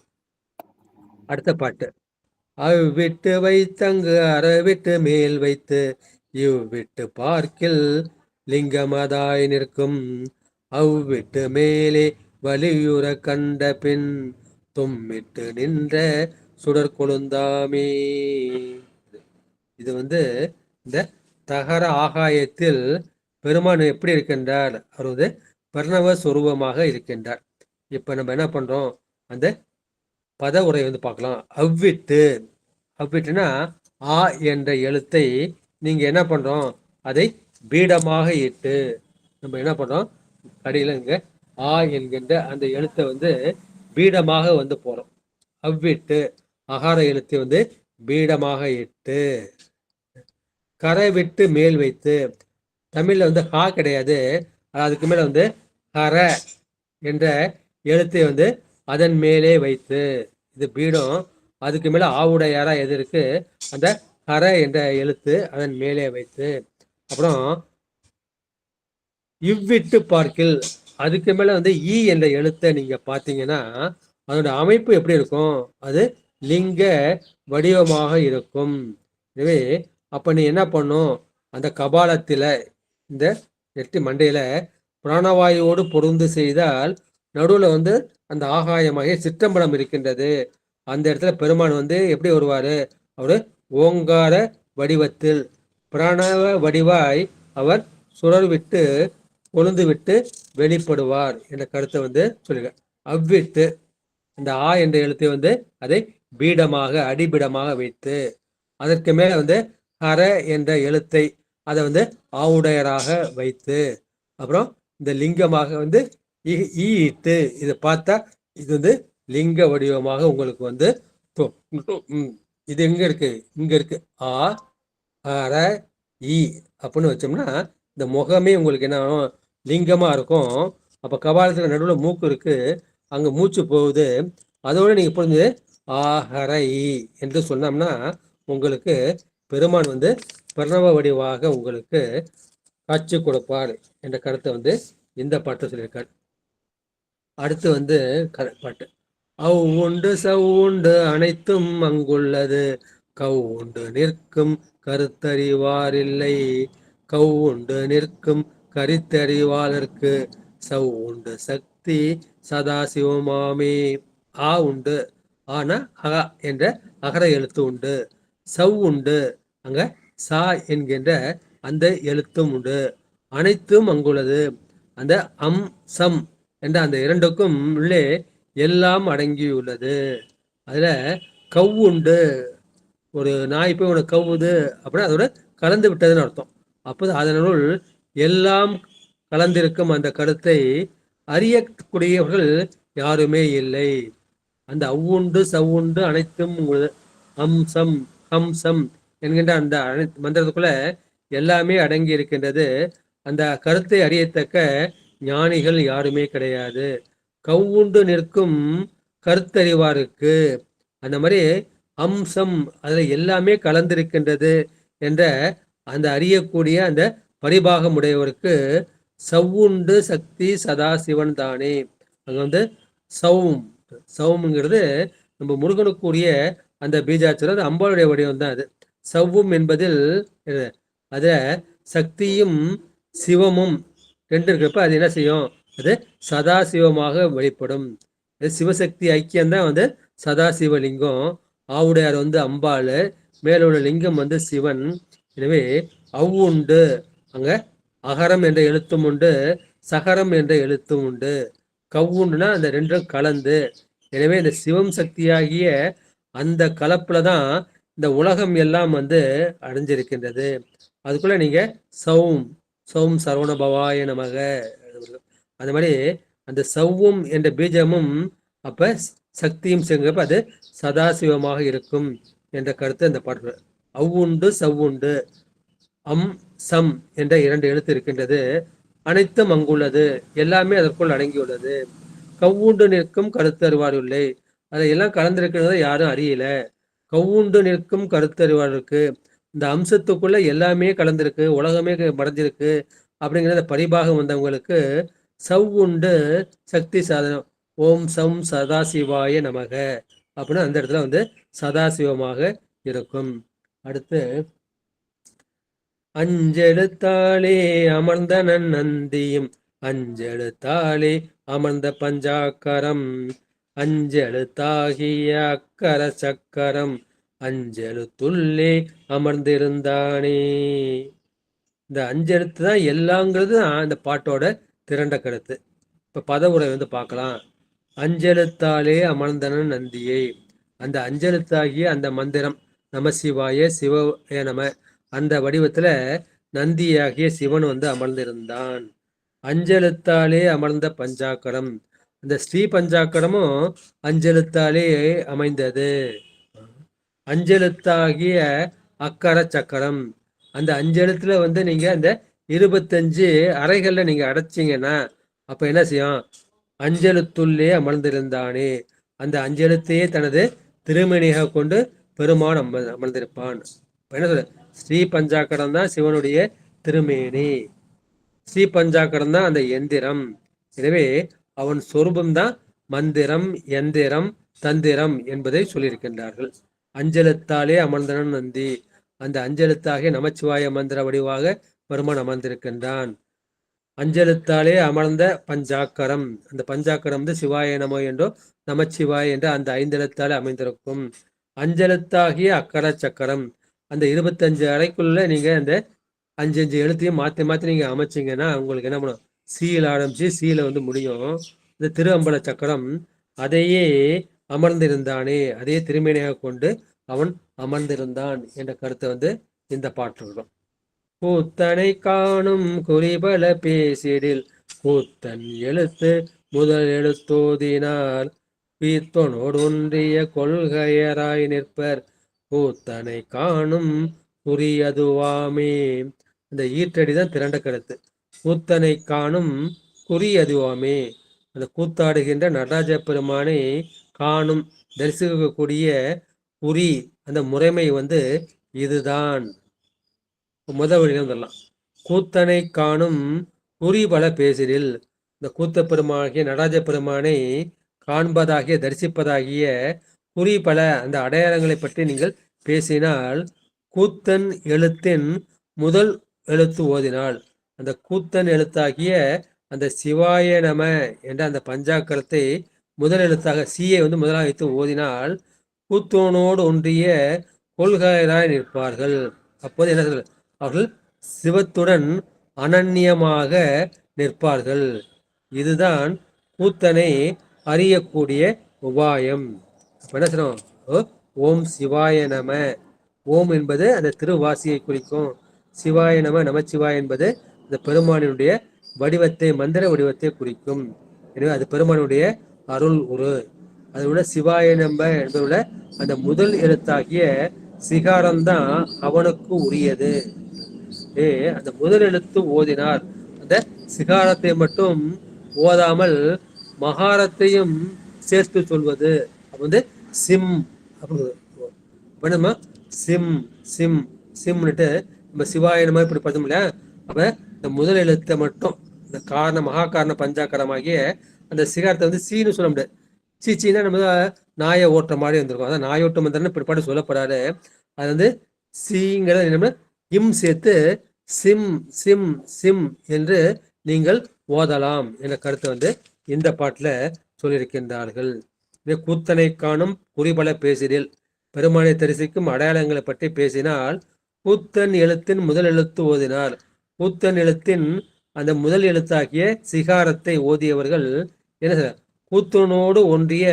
அடுத்த பாட்டு, அவ்விட்டு வைத்தங்கு அறவிட்டு மேல் வைத்து இவ்விட்டு பார்க்கில் லிங்கமதாய் நிற்கும் அவ்விட்டு மேலே வலியுற கண்ட பின் தும்மிட்டு நின்ற சுடர் கொழுந்தாமே. இது இந்த தகர ஆகாயத்தில் பெருமான் எப்படி இருக்கின்றார்? அவர் பிரணவ சொரூபமாக இருக்கின்றார். இப்ப நம்ம என்ன பண்றோம்? அந்த பத உரை பார்க்கலாம். அவ்விட்டுனா ஆ என்ற எழுத்தை நீங்க என்ன பண்றோம்? அதை பீடமாக இட்டு நம்ம என்ன பண்றோம்? அடியில இங்க ஆ என்கின்ற அந்த எழுத்தை பீடமாக போறோம். அவ்விட்டு அகார எழுத்தை பீடமாக இட்டு கரை விட்டு மேல் வைத்து, தமிழ்ல ஹா கிடையாது, அதுக்கு மேல ஹர என்ற எழுத்தை அதன் மேலே வைத்து, இது பீடம். அதுக்கு மேல ஆவுடையாரா எது இருக்கு? அந்த ஹர என்ற எழுத்து அதன் மேலே வைத்து. அப்புறம் இவ்விட்டு பார்க்கில், அதுக்கு மேல ஈ என்ற எழுத்தை நீங்க பாத்தீங்கன்னா அதோட அமைப்பு எப்படி இருக்கும்? அது லிங்க வடிவமாக இருக்கும். எனவே அப்ப நீ என்ன பண்ணும்? அந்த கபாலத்தில இந்த நெற்றி மண்டையில பிராணவாயுவோடு பொருந்து செய்தால் நடுவுல அந்த ஆகாயமாக சிற்றம்பலம் இருக்கின்றது. அந்த இடத்துல பெருமான் எப்படி வருவாரு? அவரு ஓங்கார வடிவத்தில் பிராணவ வடிவாய் அவர் சுடர் விட்டு கொழுந்து விட்டு வெளிப்படுவார் என்ற கருத்தை சொல்லுங்க. அவ்விட்டு இந்த ஆ என்ற எழுத்தை அதை பீடமாக அடிபீடமாக வைத்து, அதற்கு மேல ஹர என்ற எழுத்தை அதை ஆவுடையராக வைத்து, அப்புறம் இந்த லிங்கமாக ஈட்டு. இதை பார்த்தா இது லிங்க வடிவமாக உங்களுக்கு இது எங்க இருக்கு? இங்க இருக்கு. ஆ ஹர ஈ அப்படின்னு வச்சோம்னா இந்த முகமே உங்களுக்கு என்ன லிங்கமா இருக்கும். அப்ப கபாலத்துல நடுவுல மூக்கு இருக்கு, அங்க மூச்சு போகுது. அதோட நீங்க புரிஞ்சு ஆஹர ஈ என்று சொன்னோம்னா உங்களுக்கு பெருமான் பிரணவ வடிவாக உங்களுக்கு காட்சி கொடுப்பார் என்ற கருத்தை இந்த பாட்டு சொல்லியிருக்கார். அடுத்து பாட்டு. அவ்வுண்டு சவ்வுண்டு அனைத்தும் அங்குள்ளது கவ்வுண்டு நிற்கும் கருத்தறிவாரில்லை கவ்வுண்டு நிற்கும் கருத்தறிவாளர்க்கு சவ்வுண்டு சக்தி சதாசிவமாமே. ஆ உண்டு, ஆனா அகா என்ற அகர எழுத்து உண்டு. சவ் உண்டு, அங்க சா என்கின்ற அந்த எழுத்தும் உண்டு. அனைத்தும் அங்குள்ளது, அந்த அம் சம் என்ற அந்த இரண்டுக்கும் உள்ளே எல்லாம் அடங்கியுள்ளது. அதுல கவ்வுண்டு, ஒரு நாய் போய் உனக்கு கவ்வுது அப்படின்னா அதோட கலந்து விட்டதுன்னு அர்த்தம். அப்போது அதனுள் எல்லாம் கலந்திருக்கும் அந்த கருத்தை அறியக்கூடியவர்கள் யாருமே இல்லை. அந்த அவ்வுண்டு சவ்வுண்டு அனைத்தும் அம்சம் ஹம்சம் என்கின்ற அந்த மந்திரத்துக்குள்ள எல்லாமே அடங்கி இருக்கின்றது. அந்த கருத்தை அறியத்தக்க ஞானிகள் யாருமே கிடையாது. கவ்வுண்டு நிற்கும் கருத்தறிவாருக்கு அந்த மாதிரி அம்சம் அதுல எல்லாமே கலந்திருக்கின்றது என்ற அந்த அறியக்கூடிய அந்த பரிபாகம் உடையவருக்கு சவ்வுண்டு சக்தி சதாசிவன் தானே. அங்க சவும் சவும்ங்கிறது நம்ம முருகனுக்குரிய அந்த பீஜாட்சரம், அது அம்பாளுடைய வடிவம் தான். அது சவ்வும் என்பதில் அத சக்தியும் சிவமும் ரெண்டு இருக்கிறப்ப அது என்ன செய்யும்? அது சதாசிவமாக வெளிப்படும். சிவசக்தி ஐக்கியம்தான் சதாசிவலிங்கம். ஆவுடையார் அம்பாள், மேல உள்ள லிங்கம் சிவன். எனவே அவ்வுண்டு, அங்க அகரம் என்ற எழுத்தும் உண்டு, சகரம் என்ற எழுத்தும் உண்டு. கவ்வுண்டுனா அந்த ரெண்டும் கலந்து. எனவே இந்த சிவம் சக்தியாகிய அந்த கலப்புல தான் இந்த உலகம் எல்லாம் அடைஞ்சிருக்கின்றது. அதுக்குள்ள நீங்க சௌம் சௌம் சரவண பவாய நமக, அந்த மாதிரி அந்த சவ்வும் என்ற பீஜமும் அப்ப சக்தியும் சேர்ந்தப்ப அது சதாசிவமாக இருக்கும் என்ற கருத்து அந்த பாட்டு. அவ்வுண்டு சவ்வுண்டு அம் சம் என்ற இரண்டு எழுத்து இருக்கின்றது. அனைத்தும் அங்குள்ளது, எல்லாமே அதற்குள் அடங்கியுள்ளது. கவ்வுண்டு நிற்கும் கருத்து அறிவாருள்ளே, அதையெல்லாம் கலந்திருக்கிறத யாரும் அறியல. கவ்வுண்டு நிற்கும் கருத்து அறிவாருக்கு இந்த அம்சத்துக்குள்ள எல்லாமே கலந்திருக்கு, உலகமே மறைஞ்சிருக்கு அப்படிங்கிற பரிபாகம் வந்தவங்களுக்கு சவ்வுண்டு சக்தி சாதனம். ஓம் சம் சதாசிவாய நமக அப்படின்னா அந்த இடத்துல வந்து சதாசிவமாக இருக்கும். அடுத்து அஞ்செழுத்தாலே அமர்ந்த நந்தியும் அஞ்செழுத்தாலே அமர்ந்த பஞ்சாக்கரம் அஞ்செழுத்தாகிய அக்கர சக்கரம் அஞ்செழுத்துள்ளே அமர்ந்திருந்தானே. இந்த அஞ்செழுத்து தான் எல்லாங்கிறது தான் இந்த பாட்டோட திரண்ட கருத்து. இப்ப பதவுரை வந்து பார்க்கலாம். அஞ்செழுத்தாலே அமர்ந்தனன் நந்தியை, அந்த அஞ்செழுத்தாகிய அந்த மந்திரம் நமசிவாய சிவாய நம அந்த வடிவத்துல நந்தியாகிய சிவன் வந்து அமர்ந்திருந்தான். அஞ்செழுத்தாலே அமர்ந்த பஞ்சாக்கரம், அந்த ஸ்ரீ பஞ்சாக்கரமும் அஞ்செழுத்தாலே அமைந்தது. அஞ்செழுத்தாகிய அக்கர சக்கரம், அந்த அஞ்செழுத்துல வந்து நீங்க அந்த 25 அறைகள்ல நீங்க அடைச்சிங்கன்னா அப்ப என்ன செய்யும்? அஞ்செழுத்துள்ளே அமர்ந்திருந்தானே, அந்த அஞ்செழுத்தையே தனது திருமணியாக கொண்டு பெருமான் அமர்ந்திருப்பான். என்ன சொல்ற? ஸ்ரீ பஞ்சாக்கரம் தான் சிவனுடைய திருமேனி, ஸ்ரீ பஞ்சாக்கரம் தான் அந்த எந்திரம். எனவே அவன் சொரூபம்தான் மந்திரம், எந்திரம், தந்திரம் என்பதை சொல்லியிருக்கின்றார்கள். அஞ்செழுத்தாலே அமர்ந்தனன் நந்தி, அந்த அஞ்செழுத்தாகிய நமச்சிவாய மந்திர வடிவாக பெருமான் அமர்ந்திருக்கின்றான். அஞ்செழுத்தாலே அமர்ந்த பஞ்சாக்கரம், அந்த பஞ்சாக்கரம் வந்து சிவாய நமோ என்றோ நமச்சிவாய என்ற அந்த 5 எழுத்தாலே அமைந்திருக்கும். அஞ்செழுத்தாகிய அக்கர சக்கரம், அந்த 25 அறைக்குள்ள நீங்க அந்த 5 எழுத்தையும் மாத்தி மாத்தி நீங்க அமைச்சிங்கன்னா உங்களுக்கு என்ன பண்ணும்? சீல ஆரம்பிச்சு சீல வந்து முடியும். இந்த திரு அம்பல சக்கரம் அதையே அமர்ந்திருந்தானே, அதையே திருமேனியாக கொண்டு அவன் அமர்ந்திருந்தான் என்ற கருத்தை வந்து இந்த பாட்டு இருக்கும். கூத்தனை காணும் குறிபல பேசிடில் கூத்தன் எழுத்து முதல் எழுத்தோதினார் பீத்தனோடு ஒன்றிய கொள்கையராய் நிற்பர் கூத்தனை காணும் குறியதுவாமே. இந்த ஈற்றடிதான் திரண்ட கருத்து. கூத்தனை காணும் குறியதுவாமே, அந்த கூத்தாடுகின்ற நடராஜ பெருமானை காணும் தரிசிக்கக்கூடிய குறி, அந்த முறைமை வந்து இதுதான். முதல் வழியில வந்துடலாம். கூத்தனை காணும் குறி பல பேசிடில், இந்த கூத்த பெருமாகிய நடராஜ பெருமானை காண்பதாகிய தரிசிப்பதாகிய குறி பல அந்த அடையாளங்களை பற்றி நீங்கள் பேசினால் கூத்தன் எழுத்தின் முதல் எழுத்து ஓதினால், அந்த கூத்தன் எழுத்தாகிய அந்த சிவாய நம என்ற அந்த பஞ்சாக்கரத்தை முதல் எழுத்தாக சீயை வந்து முதலாக வைத்து ஓதினால் கூத்தோனோடு ஒன்றிய கொள்கையராய் நிற்பார்கள். அப்போது என்ன சொல்ற? அவர்கள் சிவத்துடன் அனன்யமாக நிற்பார்கள். இதுதான் கூத்தனை அறியக்கூடிய உபாயம். என்ன சொல்றோம்? ஓம் சிவாய நம. ஓம் என்பது அந்த திருவாசியை குறிக்கும். சிவாய நம நமச்சிவாய என்பது அந்த பெருமானினுடைய வடிவத்தை, மந்திர வடிவத்தை குறிக்கும். எனவே அது பெருமானுடைய அருள் உரு. அதை விட சிவாய நம்ப என்பதை விட அந்த முதல் எழுத்தாகிய சிகாரம்தான் அவனுக்கு உரியது. அந்த முதல் எழுத்து ஓதினார், அந்த சிகாரத்தை மட்டும் ஓதாமல் மகாரத்தையும் சேர்த்து சொல்வது வந்து சிம் அப்படின்னு சிம் சிம் சிம்னுட்டு நம்ம சிவாய நம்ம இப்படி பார்த்தோம் இல்லையா? அப்ப இந்த முதல் எழுத்தை மட்டும் இந்த காரண மகா காரண பஞ்சாக்கரமாகிய அந்த சிகாரத்தை வந்து சீன்னு சொல்ல முடியாது. சீச்சின்னா நம்ம நாயை ஓட்டுற மாதிரி வந்திருக்கும். அதான் நாயோட்டம் மந்திரம்னு பிற்பாடு சொல்லப்படாது. அது வந்து சீங்கிறத நம்ம இம் சேர்த்து சிம் சிம் சிம் என்று நீங்கள் ஓதலாம் என்ற கருத்தை வந்து இந்த பாட்டுல சொல்லியிருக்கின்றார்கள். கூத்தனை காணும் குறிபல பேசிடில், பெருமானை தரிசிக்கும் அடையாளங்களை பற்றி பேசினால் கூத்தன் எழுத்தின் முதல் எழுத்து ஓதினார். கூத்தன் எழுத்தின் அந்த முதல் எழுத்தாகிய சிகாரத்தை ஓதியவர்கள் என்ன கூத்தனோடு ஒன்றிய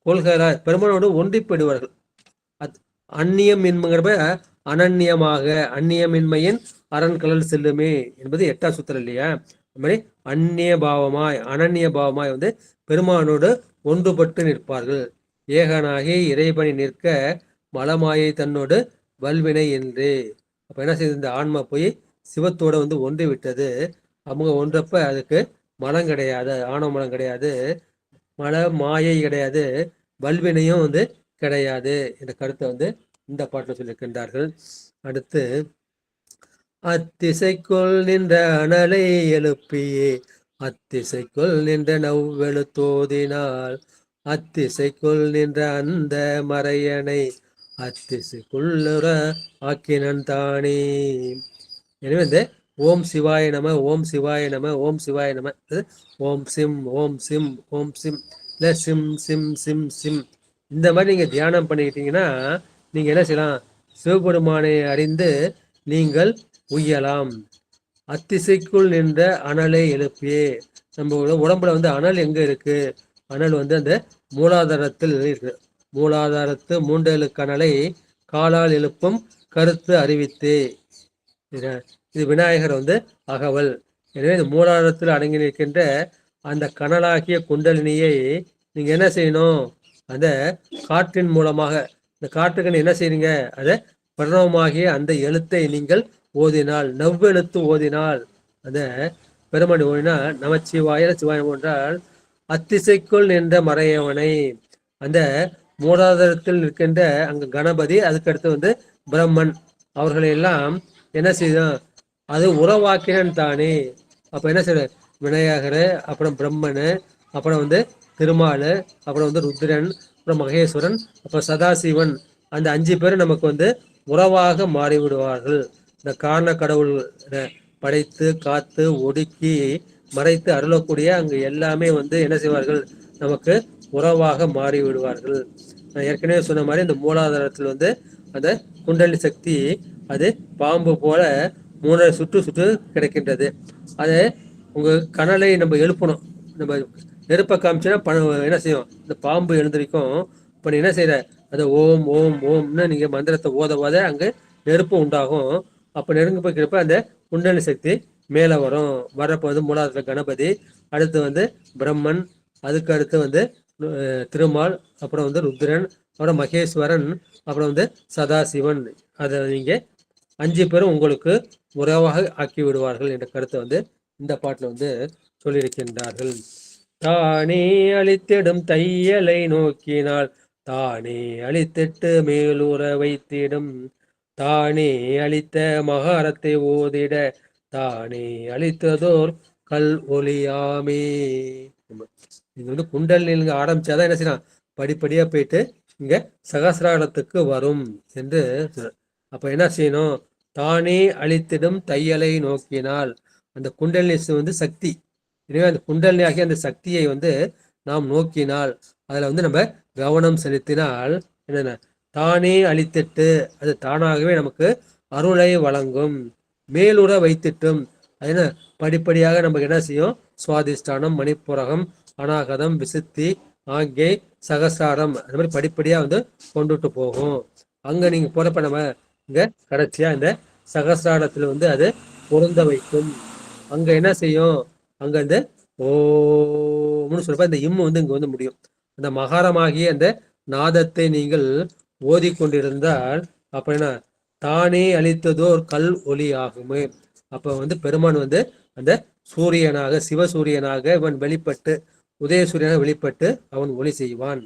கொள்கிறார், பெருமானோடு ஒன்றிப்படுவார்கள். அந்நியம் என்பங்கிறப்ப அனன்யமாக, அந்நியமின்மையின் அரண்கலல் செல்லுமே என்பது 8ஆம் சூத்திரம் இல்லையா? அது மாதிரி அந்நிய பாவமாய் அனன்ய பாவமாய் வந்து பெருமானோடு ஒன்றுபட்டு நிற்பார்கள். ஏகனாகி இறைபணி நிற்க மலமாயை தன்னோடு வல்வினை என்று. அப்ப என்ன செய்யுது? இந்த ஆன்மா போய் சிவத்தோட வந்து ஒன்று விட்டது. அவங்க ஒன்றப்ப அதுக்கு மலம் கிடையாது, ஆணவ மலம் கிடையாது, மல மாயை கிடையாது, வல்வினையும் வந்து கிடையாது என்ற கருத்தை வந்து இந்த பாட்டில் சொல்லியிருக்கின்றார்கள். அடுத்து அத்திசைக்குள் நின்ற அனலை எழுப்பியே அத்திசைக்குள் நின்ற நவ்வெழுத்தோதினால் அத்திசைக்குள் நின்ற அந்த மறையனை அத்திசைக்குள்ளுற ஆக்கினன் தானே. எனவே இந்த ஓம் சிவாய நம, ஓம் சிவாய நம, ஓம் சிவாய நம, ஓம் சிம், ஓம் சிம், ஓம் சிம், இல்லை சிம் சிம் சிம் சிம், இந்த மாதிரி நீங்கள் தியானம் பண்ணிக்கிட்டீங்கன்னா நீங்கள் என்ன செய்யலாம், சிவபெருமானை அறிந்து நீங்கள் உய்யலாம். அத்திசைக்குள் நின்ற அனலை எழுப்பியே. நம்ம உடம்புல வந்து அனல் எங்க இருக்கு, அனல் வந்து அந்த மூலாதாரத்தில் இருக்கு. மூலாதாரத்து மூன்றெழு கனலை காலால் எழுப்பும் கருத்து அறிவித்தே. இது விநாயகர் வந்து அகவல். எனவே இந்த மூலாதாரத்தில் அடங்கி நிற்கின்ற அந்த கனலாகிய குண்டலினியை நீங்க என்ன செய்யணும், அந்த காற்றின் மூலமாக, இந்த காற்றுக்கு என்ன செய்றீங்க, அதை பிரணவமாகிய அந்த எழுத்தை நீங்கள் ஓதினால், நவ்வெழுத்து ஓதினால், அந்த பெருமணி ஓடினால் நமச்சிவாய சிவாயம் என்றால் அத்திசைக்குள் நின்ற மறையவனை, அந்த மூலாதாரத்தில் நிற்கின்ற அங்க கணபதி, அதுக்கடுத்து வந்து பிரம்மன், அவர்களை எல்லாம் என்ன செய்யும், அது உறவாக்கினன் தானே. அப்ப என்ன செய்ய, விநாயகர், அப்புறம் பிரம்மனு, அப்புறம் வந்து திருமால், அப்புறம் வந்து ருத்ரன், அப்புறம் மகேஸ்வரன், அப்புறம் சதாசிவன், அந்த 5 பேரும் நமக்கு வந்து உறவாக மாறிவிடுவார்கள். இந்த காரண கடவுள் படைத்து காத்து ஒடுக்கி மறைத்து அருளக்கூடிய அங்கு எல்லாமே வந்து என்ன செய்வார்கள், நமக்கு உறவாக மாறி விடுவார்கள். நான் ஏற்கனவே சொன்ன மாதிரி இந்த மூலாதாரத்தில் வந்து அந்த குண்டலி சக்தி அது பாம்பு போல 3 சுற்று சுற்று கிடைக்கின்றது. அது உங்க கனலை நம்ம எழுப்பணும். நம்ம நெருப்ப காமிச்சுன்னா என்ன செய்யும், இந்த பாம்பு எழுந்திருக்கும். இப்போ நீ என்ன செய்யற, அதை ஓம் ஓம் ஓம்னு நீங்க மந்திரத்தை ஓத அங்கே நெருப்பு உண்டாகும். அப்போ நெருங்கி போய்க்கிறப்ப அந்த குண்டலி சக்தி மேலே வரும். வரப்போ வந்து மூலாதார கணபதி, அடுத்து வந்து பிரம்மன், அதுக்கு அடுத்து வந்து திருமால், அப்புறம் வந்து ருத்ரன், அப்புறம் மகேஸ்வரன், அப்புறம் வந்து சதாசிவன், அதை நீங்கள் 5 பேரும் உங்களுக்கு உறவாக ஆக்கி விடுவார்கள் என்ற கருத்தை வந்து இந்த பாட்டில் வந்து சொல்லியிருக்கின்றார்கள். தானே அழித்திடும் தையலை நோக்கினால் தானே அழித்திட்டு மேலுற வைத்திடும், தானே அழித்த மகாரத்தை ஓதிட தானே அழித்ததோர் கல் ஒளியாமே. இது வந்து குண்டல் நீங்க ஆரம்பிச்சாதான் என்ன செய்யலாம், படிப்படியா போயிட்டு இங்க சகசிராரத்துக்கு வரும் என்று. அப்ப என்ன செய்யணும், தானே அழித்திடும் தையலை நோக்கினால், அந்த குண்டலினி வந்து சக்தி. எனவே அந்த குண்டலினி ஆகிய அந்த சக்தியை வந்து நாம் நோக்கினால், அதுல வந்து நம்ம கவனம் செலுத்தினால் என்னென்ன, தானே அழித்திட்டு அது தானாகவே நமக்கு அருளை வழங்கும். மேலுற வைத்திட்டும் அது என்ன, படிப்படியாக நமக்கு என்ன செய்யும், சுவாதிஷ்டானம், மணிப்புரகம், அநாகதம், விசுத்தி, ஆங்கே, சகசாரம், அந்த மாதிரி படிப்படியா வந்து கொண்டுட்டு போகும். அங்க நீங்க போறப்ப நம்ம இங்க கடைசியா இந்த சகசிராரத்துல வந்து அது பொருந்த வைக்கும். அங்க என்ன செய்யும், அங்க இந்த ஓம்னு சொல்றப்ப இந்த இம்மு வந்து இங்க வந்து முடியும். அந்த மகாரமாகிய அந்த நாதத்தை நீங்கள் ஓதிக்கொண்டிருந்தால் அப்ப என்ன, தானே அழித்ததோர் கல் ஒளி ஆகுமே. அப்ப வந்து பெருமான் வந்து அந்த சூரியனாக, சிவசூரியனாக இவன் வெளிப்பட்டு, உதயசூரியனாக வெளிப்பட்டு அவன் ஒளி செய்வான்.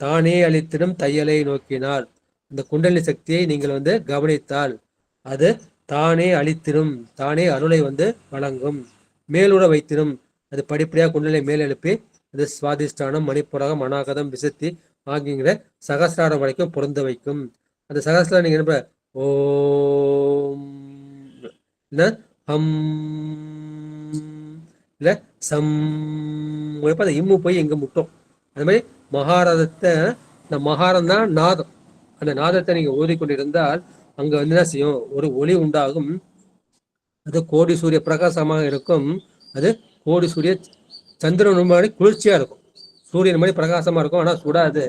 தானே அழித்திடும் தையலை நோக்கினால், இந்த குண்டலி சக்தியை நீங்கள் வந்து கவனித்தால் அது தானே அழித்திடும், தானே அருளை வந்து வழங்கும். மேலுற வைத்திடும், அது படிப்படியாக குண்டலை மேல் எழுப்பி அது சுவாதிஷ்டானம், மணிப்புரகம், அநாகதம், விசுத்தி ஆகிங்கிற சகசிராரம் வரைக்கும் பொருந்த வைக்கும். அந்த சகசிராரம் நீங்க என்ன, ஓம் ஹம் இல்ல சம், அந்த இம்மு போய் எங்க முட்டும். அது மாதிரி மகாரதத்தை, இந்த மகாரம் தான் நாதம். அந்த நாதத்தை நீங்க ஓதிக்கொண்டிருந்தால் அங்க வந்து என்ன செய்யும், ஒரு ஒளி உண்டாகும். அது கோடி சூரிய பிரகாசமாக இருக்கும். அது கோடி சூரிய சந்திரன் மாதிரி குளிர்ச்சியா இருக்கும். சூரியன் மாதிரி பிரகாசமா இருக்கும், ஆனா சுடாது.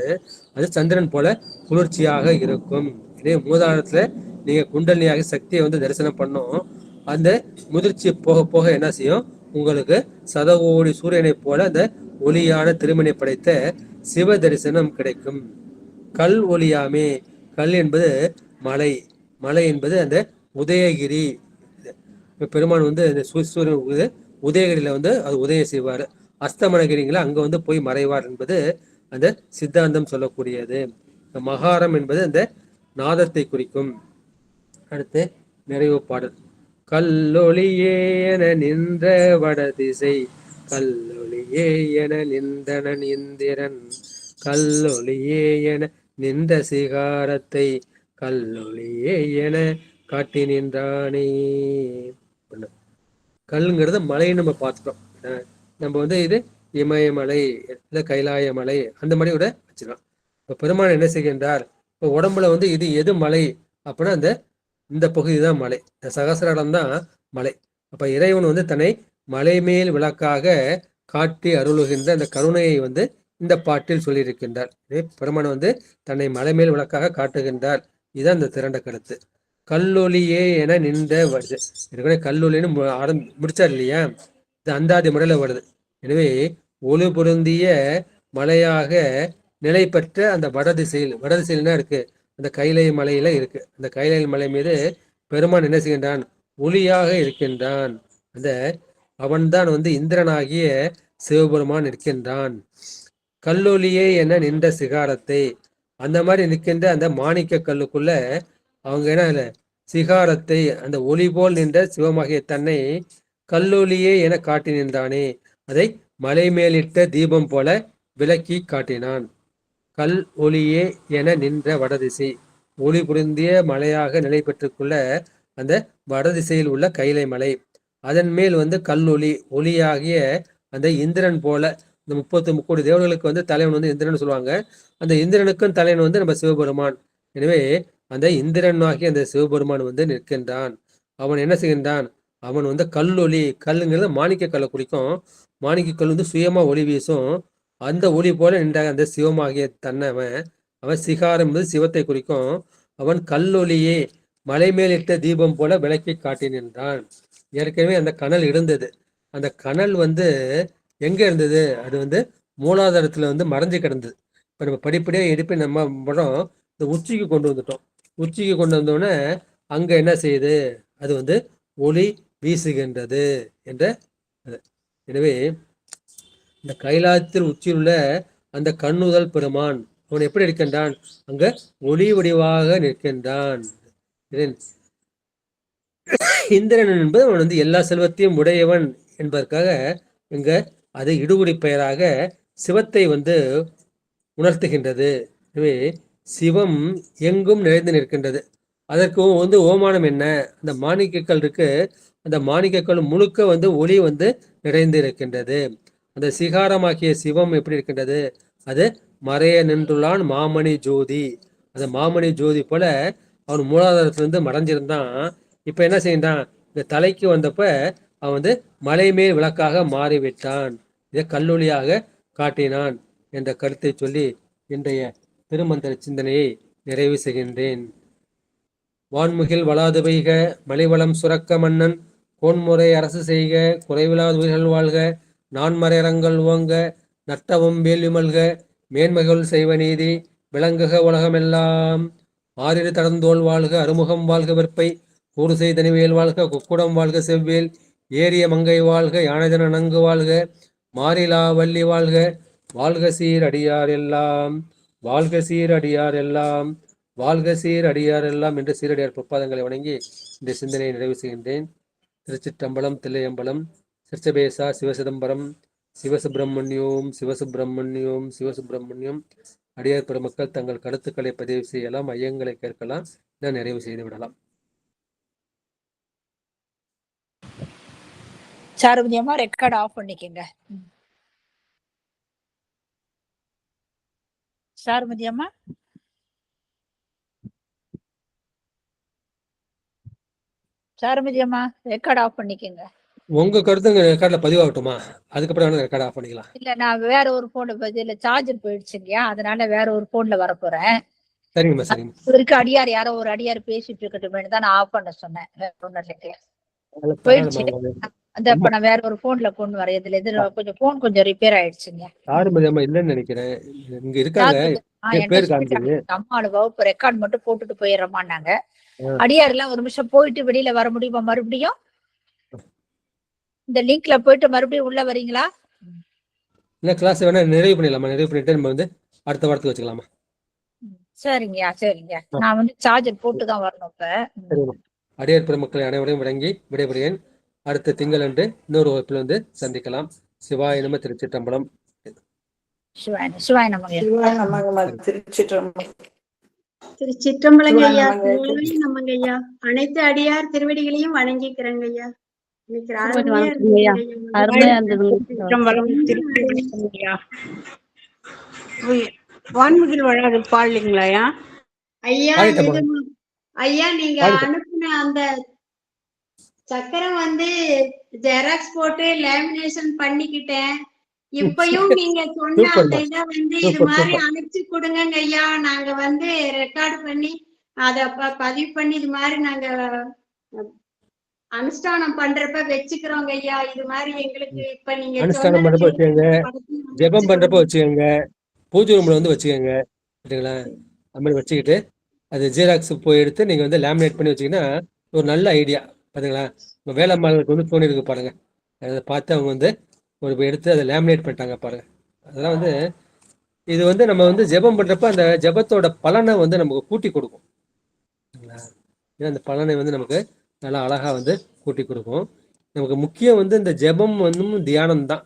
அது சந்திரன் போல குளிர்ச்சியாக இருக்கும். இதே மூதாளத்துல நீங்க குண்டலினியாக சக்தியை வந்து தரிசனம் பண்ணும். அந்த முதிர்ச்சி போக போக என்ன செய்யும், உங்களுக்கு சதகோடி சூரியனை போல அந்த ஒளியான திருமணி படைத்த சிவ தரிசனம் கிடைக்கும். கல் ஒளியாமே, கல் என்பது மலை, மலை என்பது அந்த உதயகிரி. பெருமான் வந்து இந்த சூரியன் உதயகிரியில வந்து அது உதயம் செய்வார். அஸ்தமனகிரிங்களா அங்க வந்து போய் மறைவார் என்பது அந்த சித்தாந்தம் சொல்லக்கூடியது. மகாரம் என்பது அந்த நாதத்தை குறிக்கும். அடுத்து நிறைவு பாடல். கல்லொளியேன நின்ற வடதிசை கல்லொளி கல்லொளியே என நின்றனன் இந்திரன் கல்லொளியே என நின்ற சிகாரத்தை கல்லொளியே என காட்டி நின்றானே. கல்லுங்கிறது மலைன்னு நம்ம பார்த்துட்டோம். நம்ம வந்து இது இமயமலை இல்லை கைலாய மலை அந்த மாதிரி கூட வச்சுக்கலாம். இப்போ பெருமான் என்ன செய்கின்றார், இப்போ உடம்புல வந்து இது எது மலை அப்படின்னா இந்த பகுதி தான் மலை, இந்த சகசிராடம் தான் மலை. அப்போ இறைவன் வந்து தன்னை மலை மேல் விளக்காக காட்டி அருளுகின்ற அந்த கருணையை வந்து இந்த பாட்டில் சொல்லியிருக்கின்றார். பெருமான் வந்து தன்னை மலை மேல் விளக்காக காட்டுகின்றார். இதுதான் இந்த திரண்ட கருத்து. கல்லொளியே என நின்ற வருது. ஏற்கனவே கல்லொலின்னு முடிச்சார் இல்லையா, இது அந்தாதி முறையில் வருது. எனவே ஒளி பொருந்திய மலையாக நிலை பெற்ற அந்த வடதிசையில்னா இருக்கு, அந்த கைலை மலையில இருக்கு. அந்த கைலை மலை மீது பெருமான் என்ன செய்கின்றான், ஒளியாக இருக்கின்றான். அந்த அவன்தான் வந்து இந்திரனாகிய சிவபெருமான் இருக்கின்றான். கல்லொலியே என நின்ற சிகாரத்தை, அந்த மாதிரி நிற்கின்ற அந்த மாணிக்க கல்லுக்குள்ள அவங்க என்ன சிகாரத்தை அந்த ஒளி போல் நின்ற சிவமாகிய தன்னை கல்லொலியே என காட்டி நின்றானே, அதை மலை மேலிட்ட தீபம் போல விளக்கி காட்டினான். கல் ஒளியே என நின்ற வடதிசை, ஒளி புரிந்திய மலையாக நிலை பெற்றுக்குள்ள அந்த வடதிசையில் உள்ள கைலை மலை, அதன் மேல் வந்து கல்லொளி ஒளியாகிய அந்த இந்திரன் போல, இந்த 33 தேவர்களுக்கு வந்து தலைவன் வந்து இந்திரன் சொல்லுவாங்க. அந்த இந்திரனுக்கும் தலைவன் வந்து நம்ம சிவபெருமான். எனவே அந்த இந்திரன் ஆகிய அந்த சிவபெருமான் வந்து நிற்கின்றான். அவன் என்ன செய்கின்றான், அவன் வந்து கல்லொளி, கல்லுங்கிறது மாணிக்க கல்லை குறிக்கும். மாணிக்க கல் வந்து சுயமா ஒளி வீசும். அந்த ஒளி போல நின்ற அந்த சிவமாகிய தன்னவன், அவன் சிகாரம் என்பது சிவத்தை குறிக்கும். அவன் கல்லொளியே மலை மேலிட்ட தீபம் போல விளக்கி காட்டி நின்றான். ஏற்கனவே அந்த கனல் இருந்தது. அந்த கனல் வந்து எங்க இருந்தது, அது வந்து மூலாதாரத்துல வந்து மறைஞ்சு கிடந்தது. இப்ப நம்ம படிப்படியாக எடுப்பி நம்ம படம் இந்த உச்சிக்கு கொண்டு வந்துட்டோம். உச்சிக்கு கொண்டு வந்தோடனே அங்க என்ன செய்யுது, அது வந்து ஒளி வீசுகின்றது என்ற. எனவே இந்த கைலாயத்தில் உச்சியில் உள்ள அந்த கண்ணுதல் பெருமான் அவன் எப்படி இருக்கின்றான், அங்க ஒளி வடிவாக நிற்கின்றான். இந்திரன் என்பது அவன் வந்து எல்லா செல்வத்தையும் உடையவன் என்பதற்காக இங்க அது இடுகுடி பெயராக சிவத்தை வந்து உணர்த்துகின்றது. எனவே சிவம் எங்கும் நிறைந்து நிற்கின்றது. அதற்கு வந்து ஓமானம் என்ன, அந்த மாணிக்கக்கல் இருக்கு, அந்த மாணிக்கக்கல் முழுக்க வந்து ஒளி வந்து நிறைந்து இருக்கின்றது. அந்த சிகாரமாக்கிய சிவம் எப்படி இருக்கின்றது, அது மறைய நின்றுள்ளான் மாமணி ஜோதி. அந்த மாமணி ஜோதி போல அவன் மூலாதாரத்திலிருந்து மறைஞ்சிருந்தான். இப்ப என்ன செய்யறான், இந்த தலைக்கு வந்தப்ப அவன் வந்து மலை மேல் விளக்காக மாறிவிட்டான். இதை கல்லொளியாக காட்டினான் என்ற கருத்தை சொல்லி இன்றைய திருமந்திர சிந்தனையை நிறைவு செய்கின்றேன். வான்முகில் வளாது பெய்க, மலிவளம் சுரக்க மன்னன் கோன்முறை அரசு செய்க, குறைவிலாது உயிர்கள் வாழ்க, நான்மறையரங்கள் ஓங்க, நட்டவும் வேள்வி மல்க, மேன்மைகள் செய்வ நீதி விளங்குக உலகமெல்லாம். ஆறிரு தடந்தோள் வாழ்க, அறுமுகம் வாழ்க, வெற்பை கூறு செய்தனிவேல் வாழ்க, குக்குடம் வாழ்க, செவ்வேல் ஏரிய மங்கை வாழ்க, யானைதன நன்கு வாழ்க, மாறிலா வள்ளி வாழ்க, வாழ்க சீர் அடியார் எல்லாம், வாழ்க சீர் அடியார் எல்லாம், வாழ்க சீர் அடியார் எல்லாம் என்று சீரடியார் பொற்பாதங்களை வணங்கி இந்த சிந்தனையை நிறைவு செய்கின்றேன். திருச்சிற்றம்பலம், தில்லையம்பலம், சிற்சபேசா, சிவசிதம்பரம், சிவசுப்பிரமணியோம், சிவசுப்பிரமணியோம், சிவசுப்பிரமணியம். அடியார் பெருமக்கள் தங்கள் கருத்துக்களை பதிவு செய்யலாம், ஐயங்களை கேட்கலாம், நான் நிறைவு செய்து விடலாம். சாருமதியம்மா ரெக்கார்ட் ஆஃப் பண்ணிக்கங்க. சாருமதியம்மா சாருமதியம்மா ரெக்கார்ட் ஆஃப் பண்ணிக்கங்க. உங்க கருத்துங்க ரெக்கார்ட்ல பதிவாகட்டுமா, அதுக்கப்புறம் ரெக்கார்ட் ஆஃப் பண்ணிக்கலாம். இல்ல நான் வேற ஒரு போன்ல பதில சார்ஜர் போயிடுச்சு இல்லையா, அதனால வேற ஒரு போன்ல வர போறேன். சரிங்கம்மா சரிங்க. இருக்கு அடியார் யாரோ ஒரு அடியார் பேசிட்டு இருக்கட்டும் தான் நான் ஆஃப் பண்ண சொன்னேன். போயிடுச்சு. அந்த இப்ப நான் வேற ஒரு போன்ல கொண்டு வரேன். இதுல இது கொஞ்சம் போன் கொஞ்சம் ரிப்பேர் ஆயிடுச்சுங்க. சாருமதியம்மா இல்லன்னு நினைக்கிறேன், இங்க இருக்காங்க. அம்மாவோட வகுப்பு ரெக்கார்ட் மட்டும் போட்டுட்டு போயிடுறோமான்னாங்க. அடியார் எல்லாம் ஒரு நிமிஷம் போயிட்டு வெளியில வர முடியுமா, மறுபடியும் இந்த லிங்க்ல போயிட்டு மறுபடியும் உள்ள வரீங்களா? இல்ல கிளாஸ் வேணா நிறைவு பண்ணிடலாமா, நிறைவு பண்ணிட்டு நம்ம வந்து அடுத்த வாரத்துக்கு வச்சுக்கலாமா? சரிங்கய்யா சரிங்க, நான் வந்து சார்ஜர் போட்டுதான் வரணும் இப்ப. அடியார் பெருமக்களை அனைவரையும் வழங்கி விடைபெறுகிறேன். அடுத்த திங்கள் அன்று இன்னொரு வகுப்பில் வந்து சந்திக்கலாம். சிவாய நம. திருச்சிற்றம்பலம். சிவாய சிவாய நமங்க. சிவாய நமக. திருச்சிற்றம்பலம். திருச்சிற்றம்பலங்க சிவாய ஐயா. நமக. சிவாய நமங்க ஐயா. அனைத்து அடியார் திருவடிகளையும் வணங்கிக்கிறேங்க ஐயா. இன்னைக்கு சிவாய அருமையா வணக்கங்க ஐயா. இருந்துச்சுங்க ஐயா. அருமையா இருந்ததுங்க. திருச்சிற்றம்பலம். திருச்சிற்றம்பலம். வான்முகில் வளாது பாடலிங்களாயா? ஐயா பாடிட்டேம்மா. இது ஐயா நீங்க பாடிட்டேன். அனுப்புன அந்த சக்கரம் ஜெராக்ஸ் போட்டு லேமினேஷன் பண்ணிக்கிட்டேன். இப்பயும் நீங்க சொன்ன சூப்பர்மா. அந்த இதை இது சூப்பர் மாதிரி சூப்பர். அனுப்பிச்சு கொடுங்க ஐயா. நாங்க ரெக்கார்டு பண்ணி அத பதிவு பண்ணி இது மாதிரி நாங்க அனுஷ்டானம் பண்றப்ப வச்சுக்கிறோங்க ஐயா. இது மாதிரி எங்களுக்கு இப்ப நீங்க அனுஷ்டானம் சொன்னதை பண்றப்ப வச்சுக்கோங்க, படத்தையும் ஜெபம் அனுப்பிச்சு பண்றப்ப கொடுங்க. வச்சுக்கோங்க, பூஜை ரூம்ல வந்து வச்சுக்கோங்க. சரிங்களா? அது மாதிரி வச்சுக்கிட்டு அது ஜீராக்ஸ் போய் எடுத்து நீங்க வந்து லேமினேட் பண்ணி வச்சீங்கன்னா ஒரு நல்ல ஐடியா. பாத்தீங்களா? உங்க வேலைமார்களுக்கு வந்து தோணி இருக்கு பாருங்க. அதை பார்த்து அவங்க வந்து ஒரு எடுத்து அதை லேமினேட் பண்ணிட்டாங்க பாருங்க. அதெல்லாம் வந்து இது வந்து நம்ம வந்து ஜெபம் பண்றப்ப அந்த ஜெபத்தோட பலனை வந்து நமக்கு கூட்டி கொடுக்கும். சரிங்களா? ஏன்னா அந்த பலனை வந்து நமக்கு நல்லா அழகா வந்து கூட்டி கொடுக்கும். நமக்கு முக்கியம் வந்து இந்த ஜெபம் வந்து தியானம் தான்.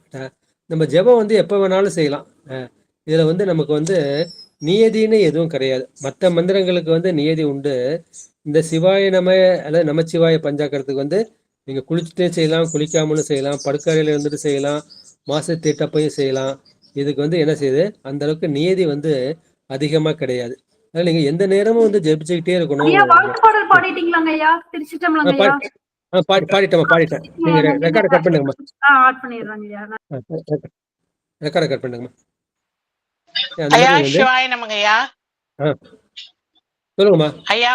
நம்ம ஜெபம் வந்து எப்போ வேணாலும் செய்யலாம். இதுல வந்து நமக்கு வந்து நியதின்னு எதுவும் கிடையாது. மற்ற மந்திரங்களுக்கு வந்து நியதி உண்டு. இந்த சிவாய நம அல்லது நமச்சிவாய பஞ்சாக்கரத்துக்கு வந்து நீங்க குளிச்சுட்டே செய்யலாம், குளிக்காமலும் செய்யலாம், படுக்கறையில இருந்துட்டு செய்யலாம், மாச தீட்டப்பையும் செய்யலாம். இதுக்கு வந்து என்ன செய்யுது, அந்த அளவுக்கு நியதி வந்து அதிகமா கிடையாது. அதனால நீங்க எந்த நேரமும் வந்து ஜெபிச்சுக்கிட்டே இருக்கணும். ஐயா வாழ்த்து பாடல் பாடிட்டீங்களாங்க ஐயா? திருச்சிற்றம்பலங்க ஐயா. பாடிட்டேன். நீங்க ரெக்கார்டை கட் பண்ணுங்கம்மா. ஆட் பண்ணிடுறாங்க ஐயா. ரெக்கார்டை கட் பண்ணுங்கம்மா. அந்த ஐயா மாதிரி வந்து சிவாய நமங்க ஐயா. சொல்லுங்கம்மா. ஐயா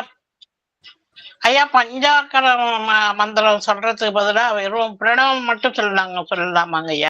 ஐயா பஞ்சாக்கர மந்திரம் சொல்றதுக்கு பதிலா வெறும் பிரணவம் மட்டும் சொல்லலாமாங்க ஐயா?